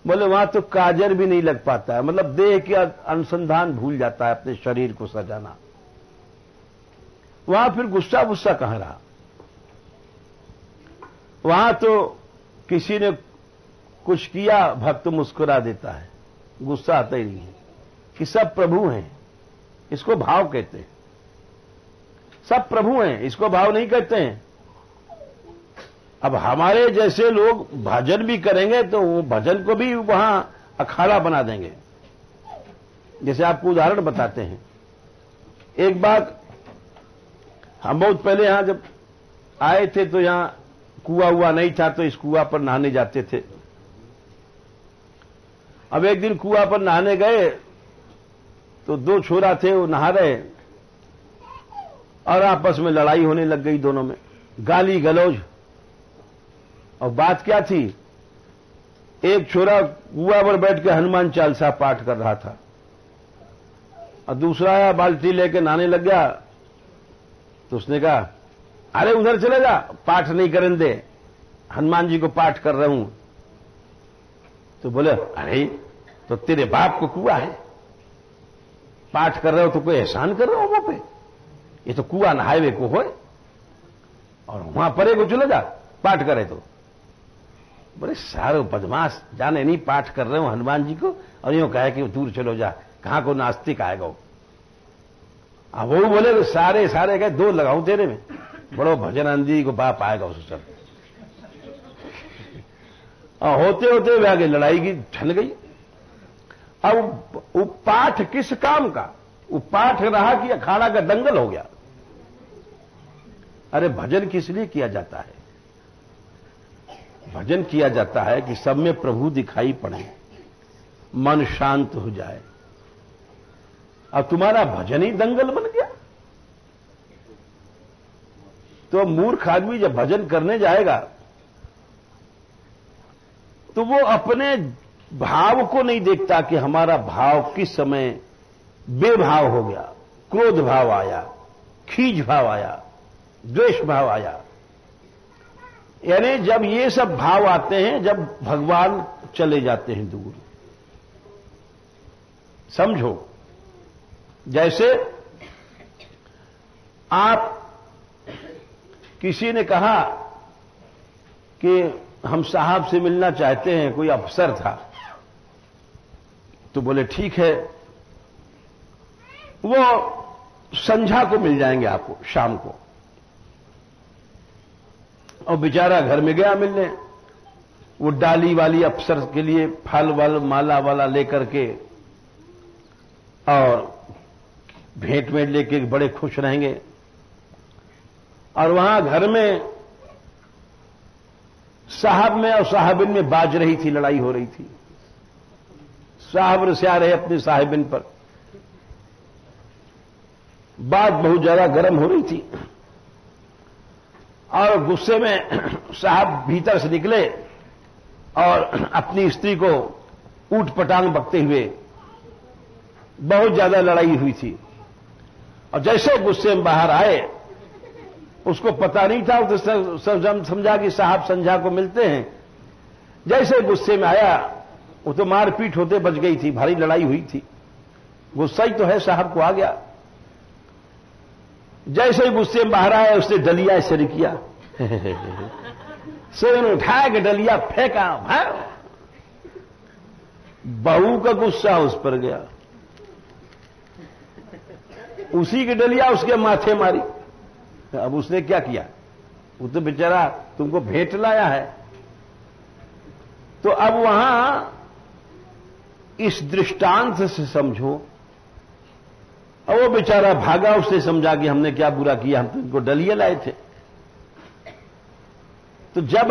बोले वहां तो काजर भी नहीं लग पाता है, मतलब देह के अनुसंधान भूल जाता है, अपने शरीर को सजाना। वहां फिर गुस्सा गुस्सा कहां रहा? वहां तो किसी ने कुछ किया, भक्त मुस्कुरा देता है, गुस्सा आता ही नहीं है कि सब प्रभु हैं। इसको भाव कहते हैं। सब प्रभु हैं, इसको भाव नहीं कहते हैं। अब हमारे जैसे लोग भजन भी करेंगे तो वो भजन को भी वहां अखाड़ा बना देंगे। जैसे आपको उदाहरण बताते हैं। एक बात, हम बहुत पहले यहां जब आए थे तो यहां कुआं हुआ नहीं था, तो इस कुआं पर नहाने जाते थे। अब एक दिन कुआं पर नहाने गए तो दो छोरा थे, वो नहा रहे और आपस में लड़ाई होने लग गई दोनों में, गाली गलौज। और बात क्या थी? एक छोरा कुआं पर बैठ के हनुमान चालीसा पाठ कर रहा था और दूसरा आया बाल्टी लेके नहाने लग गया। तो उसने कहा, अरे उधर चले जा, पाठ नहीं करने दे, हनुमान जी को पाठ कर रहा हूं। तो बोले, अरे तो तेरे बाप को कुआं है, पाठ कर रहे हो तो कोई एहसान कर रहे हो वहां पे? ये तो कुआं ना हाईवे को हो, और वहां परे को चले जा पाठ करे तो। बोले सारो बदमाश, जाने नहीं पाठ कर रहे हो हनुमान जी को, और यूं कहे कि दूर चलो जा, कहां को नास्तिक आएगा वो। अब वो बोले तो सारे कहे दो लगाऊं तेरे में, बड़ो भजन आंधी को बाप आएगा उस सब। और होते होते वे आगे लड़ाई की ठन गई। अब वो पाठ किस काम का? वो पाठ रहा कि अखाड़ा का दंगल हो गया। अरे भजन किस लिए किया जाता है? भजन किया जाता है कि सब में प्रभु दिखाई पड़े, मन शांत हो जाए। अब तुम्हारा भजन ही दंगल बन गया तो मूर्ख आदमी जब भजन करने जाएगा तो वो अपने भाव को नहीं देखता कि हमारा भाव किस समय बेभाव हो गया, क्रोध भाव आया, खीज भाव आया, द्वेष भाव आया। यानी जब ये सब भाव आते हैं, जब भगवान चले जाते हैं दूर। समझो, जैसे आप, किसी ने कहा कि हम साहब से मिलना चाहते हैं, कोई अफसर था। तो बोले ठीक है, वो संझा को मिल जाएंगे आपको, शाम को। और बेचारा घर में गया मिलने, वो डाली वाली अफसर के लिए फल वल माला वाला लेकर के और भेंट में लेके बड़े खुश रहेंगे। और वहां घर में साहब में और साहबिन में बाज रही थी, लड़ाई हो रही थी। साहब रसिया रहे अपनी साहिबिन पर, बात बहुत ज्यादा गर्म हो रही थी। और गुस्से में साहब भीतर से निकले और अपनी स्त्री को ऊट पटांग बकते हुए, बहुत ज्यादा लड़ाई हुई थी। और जैसे गुस्से में बाहर आए, उसको पता नहीं था, तो समझा कि साहब संझा को मिलते हैं। जैसे गुस्से में आया, वो तो मारपीट होते बच गई थी, भारी लड़ाई हुई थी। गुस्सा ही तो है, साहब को आ गया। जैसे ही गुस्से में बाहर आया, उसने डलिया ऐसे किया सिर में उठाया कि डलिया फेंका, भाई बहू का गुस्सा उस पर गया, उसी की डलिया उसके माथे मारी। अब उसने क्या किया, वो तो बेचारा तुमको भेंट लाया है। तो अब वहां इस दृष्टांत से समझो। और वो बेचारा भागा, उसने समझा कि हमने क्या बुरा किया, हम तो इनको डलिए लाए थे। तो जब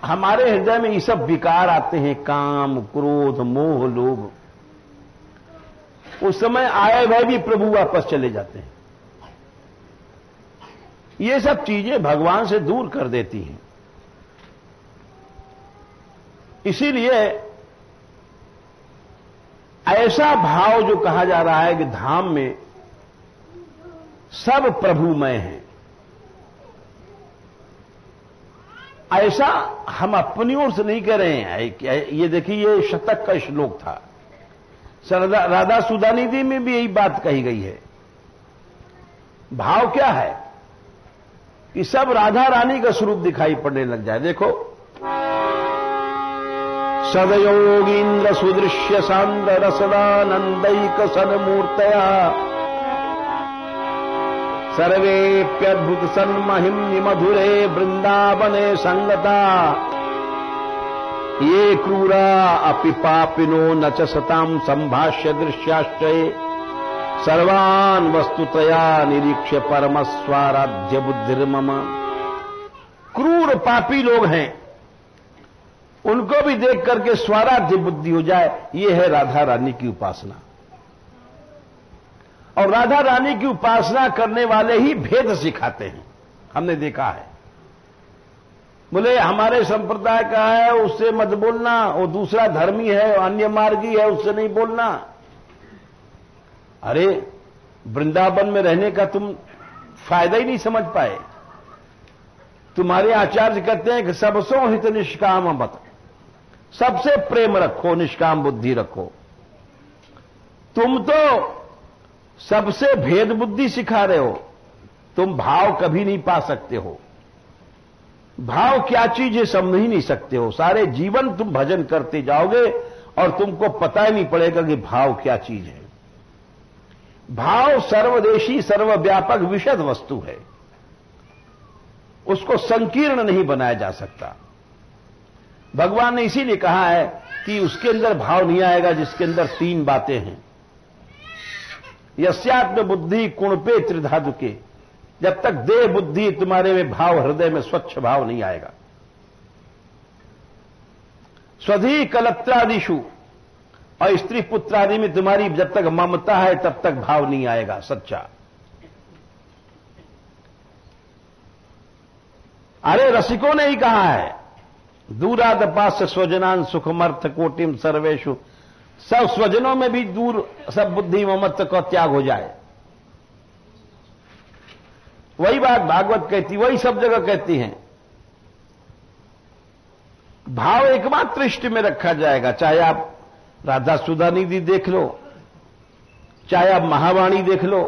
हमारे हृदय में ये सब विकार आते हैं, काम, क्रोध, मोह, लोभ, उस समय आए भय भी प्रभु वापस चले जाते हैं। ये सब चीजें भगवान से दूर कर देती हैं। इसीलिए ऐसा भाव जो कहा जा रहा है कि धाम में सब प्रभुमय हैं, ऐसा हम अपनी ओर से नहीं कह रहे हैं। ये देखिए, ये शतक का श्लोक था, राधा सुधानिधि में भी यही बात कही गई है। भाव क्या है कि सब राधा रानी का स्वरूप दिखाई पड़ने लग जाए। देखो, सदयोगीन्द्र सुदृश्य सांद्र रसदानंदैक सन्मूर्तया सर्वेप्यद्भुत सन्महिम्नि मधुरे वृंदावने संगता ये क्रूरा अपि पापिनो न च सतां संभाष्य दृश्याश्चये सर्वान् वस्तुतया निरीक्ष्य परम स्वाराध्य बुद्धिर्मम। क्रूर पापी लोग हैं, उनको भी देख करके स्वाराध्य बुद्धि हो जाए, ये है राधा रानी की उपासना। और राधा रानी की उपासना करने वाले ही भेद सिखाते हैं, हमने देखा है। बोले हमारे संप्रदाय का है, उससे मत बोलना, वो दूसरा धर्मी है, अन्य मार्गी है, उससे नहीं बोलना। अरे वृंदावन में रहने का तुम फायदा ही नहीं समझ पाए। तुम्हारे आचार्य कहते हैं कि सबसो हित निष्काम मत, सबसे प्रेम रखो, निष्काम बुद्धि रखो। तुम तो सबसे भेद बुद्धि सिखा रहे हो, तुम भाव कभी नहीं पा सकते हो। भाव क्या चीज है समझ ही नहीं सकते हो। सारे जीवन तुम भजन करते जाओगे और तुमको पता ही नहीं पड़ेगा कि भाव क्या चीज है। भाव सर्वदेशी सर्वव्यापक विशद वस्तु है, उसको संकीर्ण नहीं बनाया जा सकता। भगवान ने इसीलिए कहा है कि उसके अंदर भाव नहीं आएगा जिसके अंदर तीन बातें हैं। यस्यात्म बुद्धि कुणपे त्रिधातुके, जब तक देह बुद्धि तुम्हारे में भाव, हृदय में स्वच्छ भाव नहीं आएगा। स्वधी कलत्रादिशु, और स्त्री पुत्र आदि में तुम्हारी जब तक ममता है तब तक भाव नहीं आएगा सच्चा। अरे रसिकों ने ही कहा है, दूरादपास्य स्वजनान सुखमर्थ कोटिम सर्वेशु, सब स्वजनों में भी दूर सब बुद्धि ममत्व का त्याग हो जाए। वही बात भागवत कहती, वही सब जगह कहती हैं। भाव एकमात्र इष्ट में रखा जाएगा, चाहे आप राधा सुधानिधि देख लो, चाहे आप महावाणी देख लो।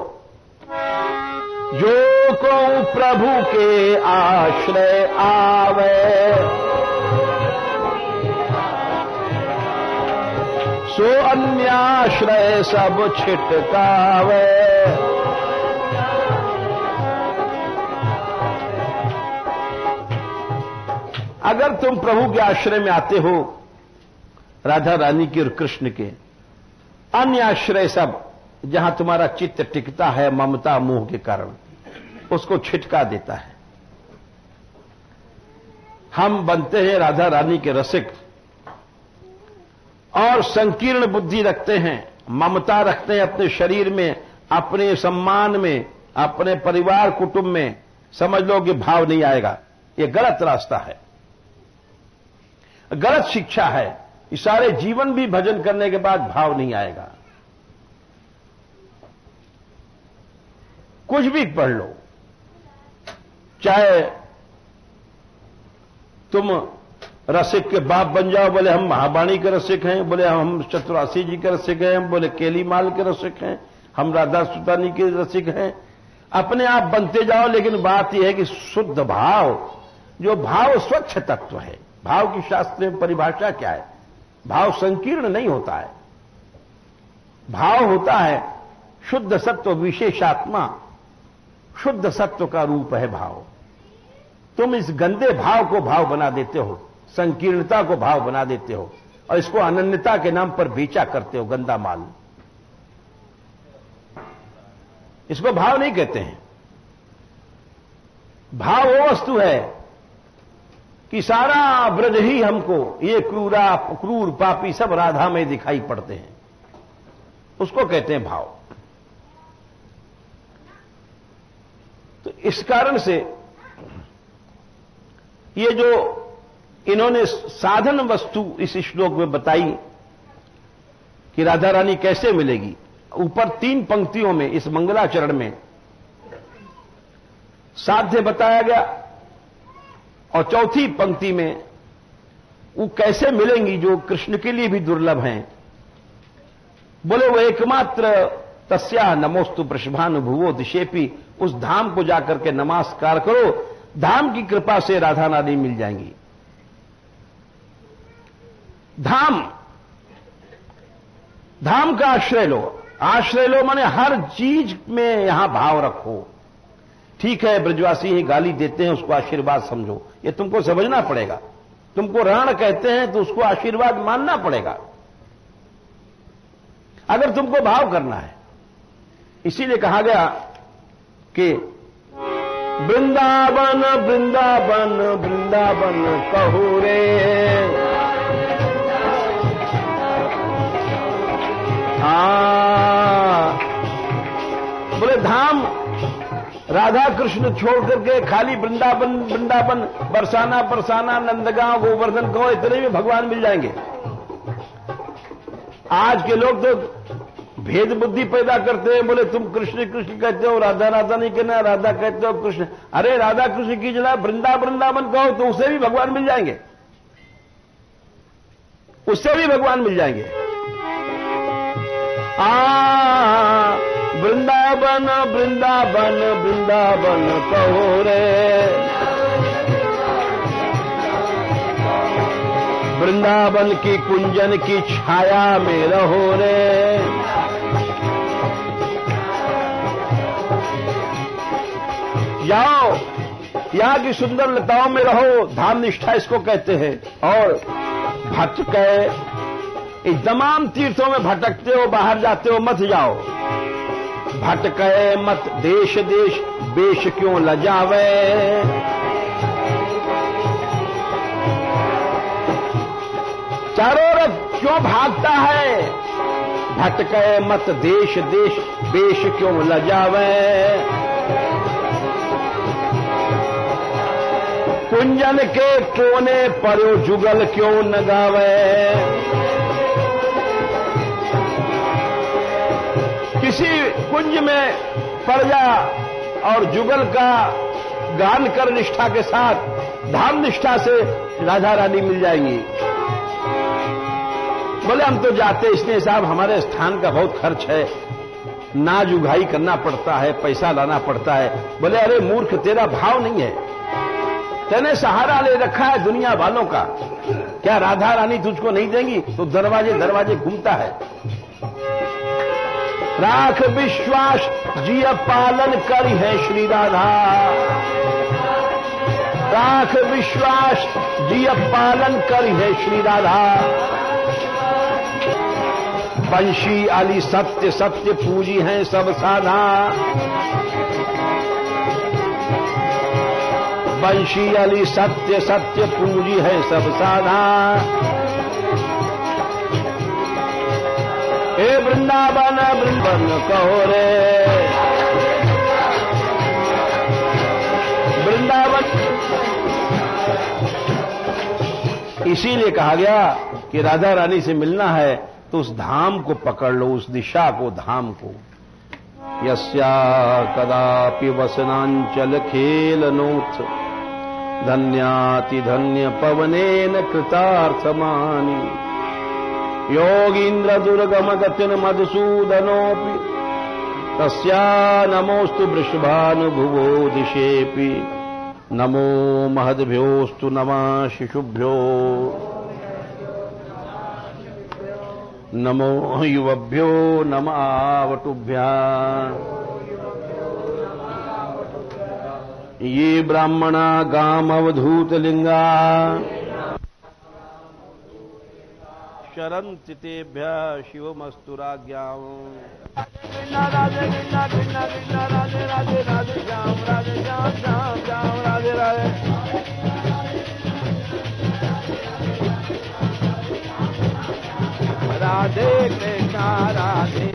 जो को प्रभु के आश्रय आवे सो अन्याश्रय सब छिटकावे। अगर तुम प्रभु के आश्रय में आते हो, राधा रानी के और कृष्ण के, अन्य आश्रय सब जहां तुम्हारा चित्त टिकता है ममता मोह के कारण, उसको छिटका देता है। हम बनते हैं राधा रानी के रसिक और संकीर्ण बुद्धि रखते हैं, ममता रखते हैं अपने शरीर में, अपने सम्मान में, अपने परिवार कुटुंब में। समझ लो कि भाव नहीं आएगा। यह गलत रास्ता है, गलत शिक्षा है। इस सारे जीवन भी भजन करने के बाद भाव नहीं आएगा। कुछ भी पढ़ लो, चाहे तुम रसिक के बाप बन जाओ, बोले हम महावाणी के रसिक हैं, बोले हम चतुरासी जी के रसिक हैं, बोले केली माल के रसिक हैं, हम राधा सुतानी के रसिक हैं। अपने आप बनते जाओ, लेकिन बात यह है कि शुद्ध भाव, जो भाव स्वच्छ तत्व है। भाव की शास्त्र में परिभाषा क्या है? भाव संकीर्ण नहीं होता है, भाव होता है शुद्ध सत्व, विशेषात्मा। शुद्ध सत्व का रूप है भाव। तुम इस गंदे भाव को भाव बना देते हो, संकीर्णता को भाव बना देते हो और इसको अनन्यता के नाम पर बेचा करते हो, गंदा माल। इसको भाव नहीं कहते हैं। भाव वो वस्तु है कि सारा ब्रज ही हमको, ये क्रूर पापी सब राधा में दिखाई पड़ते हैं, उसको कहते हैं भाव। तो इस कारण से ये जो इन्होंने साधन वस्तु इस श्लोक में बताई कि राधा रानी कैसे मिलेगी, ऊपर 3 पंक्तियों में इस मंगलाचरण में साध्य बताया गया और चौथी पंक्ति में वो कैसे मिलेंगी जो कृष्ण के लिए भी दुर्लभ हैं। बोले वो एकमात्र तस्या नमोस्तु वृषभानुभुवो दिशेपि, उस धाम को जाकर के नमस्कार करो, धाम की कृपा से राधा रानी मिल जाएंगी। धाम का आश्रय लो। आश्रय लो माने हर चीज में यहां भाव रखो। ठीक है, ब्रजवासी ही गाली देते हैं, उसको आशीर्वाद समझो, ये तुमको समझना पड़ेगा। तुमको रण कहते हैं तो उसको आशीर्वाद मानना पड़ेगा, अगर तुमको भाव करना है। इसीलिए कहा गया कि वृंदावन वृंदावन वृंदावन कहो रे, बोले धाम राधा कृष्ण छोड़ करके खाली वृंदावन वृंदावन, बरसाना बरसाना, नंदगांव, गोवर्धन कहो, इतने में भगवान मिल जाएंगे। आज के लोग तो भेद बुद्धि पैदा करते हैं, बोले तुम कृष्ण कृष्ण कहते हो, राधा राधा नहीं कहना, राधा कहते हो कृष्ण। अरे राधा कृष्ण की जगह वृंदावन कहो तो उससे भी भगवान मिल जाएंगे, उससे भी भगवान मिल जाएंगे। वृंदावन वृंदावन वृंदावन कहो रे, वृंदावन की कुंजन की छाया में रहो रे। जाओ यहां की सुंदर लताओं में रहो, धाम निष्ठा इसको कहते हैं। और भटके, इस तमाम तीर्थों में भटकते हो, बाहर जाते हो, मत जाओ। भटके मत देश देश, बेश क्यों लजावे। चारों ओर क्यों भागता है? भटके मत देश देश, बेश क्यों लजावे। कुंजन के कोने परो जुगल क्यों न गावे। किसी कुंज में पड़ जा और जुगल का गान कर निष्ठा के साथ, धाम निष्ठा से राधा रानी मिल जाएंगी। बोले हम तो जाते इसलिए साहब, हमारे स्थान का बहुत खर्च है, नाज उघाई करना पड़ता है, पैसा लाना पड़ता है। बोले अरे मूर्ख, तेरा भाव नहीं है, तेने सहारा ले रखा है दुनिया वालों का, क्या राधा रानी तुझको नहीं देंगी? तो दरवाजे दरवाजे घूमता है। राख विश्वास जिय पालन करी है श्री राधा, राख विश्वास जिय पालन करी है श्री राधा। बंशी अली सत्य सत्य पूजी हैं सब साधा, बंशी अली सत्य सत्य पूजी है सब साधा। हे वृंदावन वृंदावन कहो रे, वृंदावन। इसीलिए कहा गया कि राधा रानी से मिलना है तो उस धाम को पकड़ लो, उस दिशा को, धाम को। यस्या कदापि वसनांचल खेलनोत्थ, धन्याति धन्य पवनेन कृतार्थमानि। योगीन्द्र दुर्गम गतिन मधुसूदनोऽपि, तस्या नमोस्तु वृषभानुभुवो दिशेऽपि। नमो महद्भ्योस्तु नमः शिशुभ्यो, नमो युवभ्यो नमः आवटुभ्याम्। ये ब्राह्मणा गाम अवधूत लिंगा, शरन्ति तेभ्यः शिवमस्तु राज्ञाम्। राधे राधे राधे राधे श्याम, राधे श्याम श्याम श्याम, राधे राधे। राधे कृष्णा राधे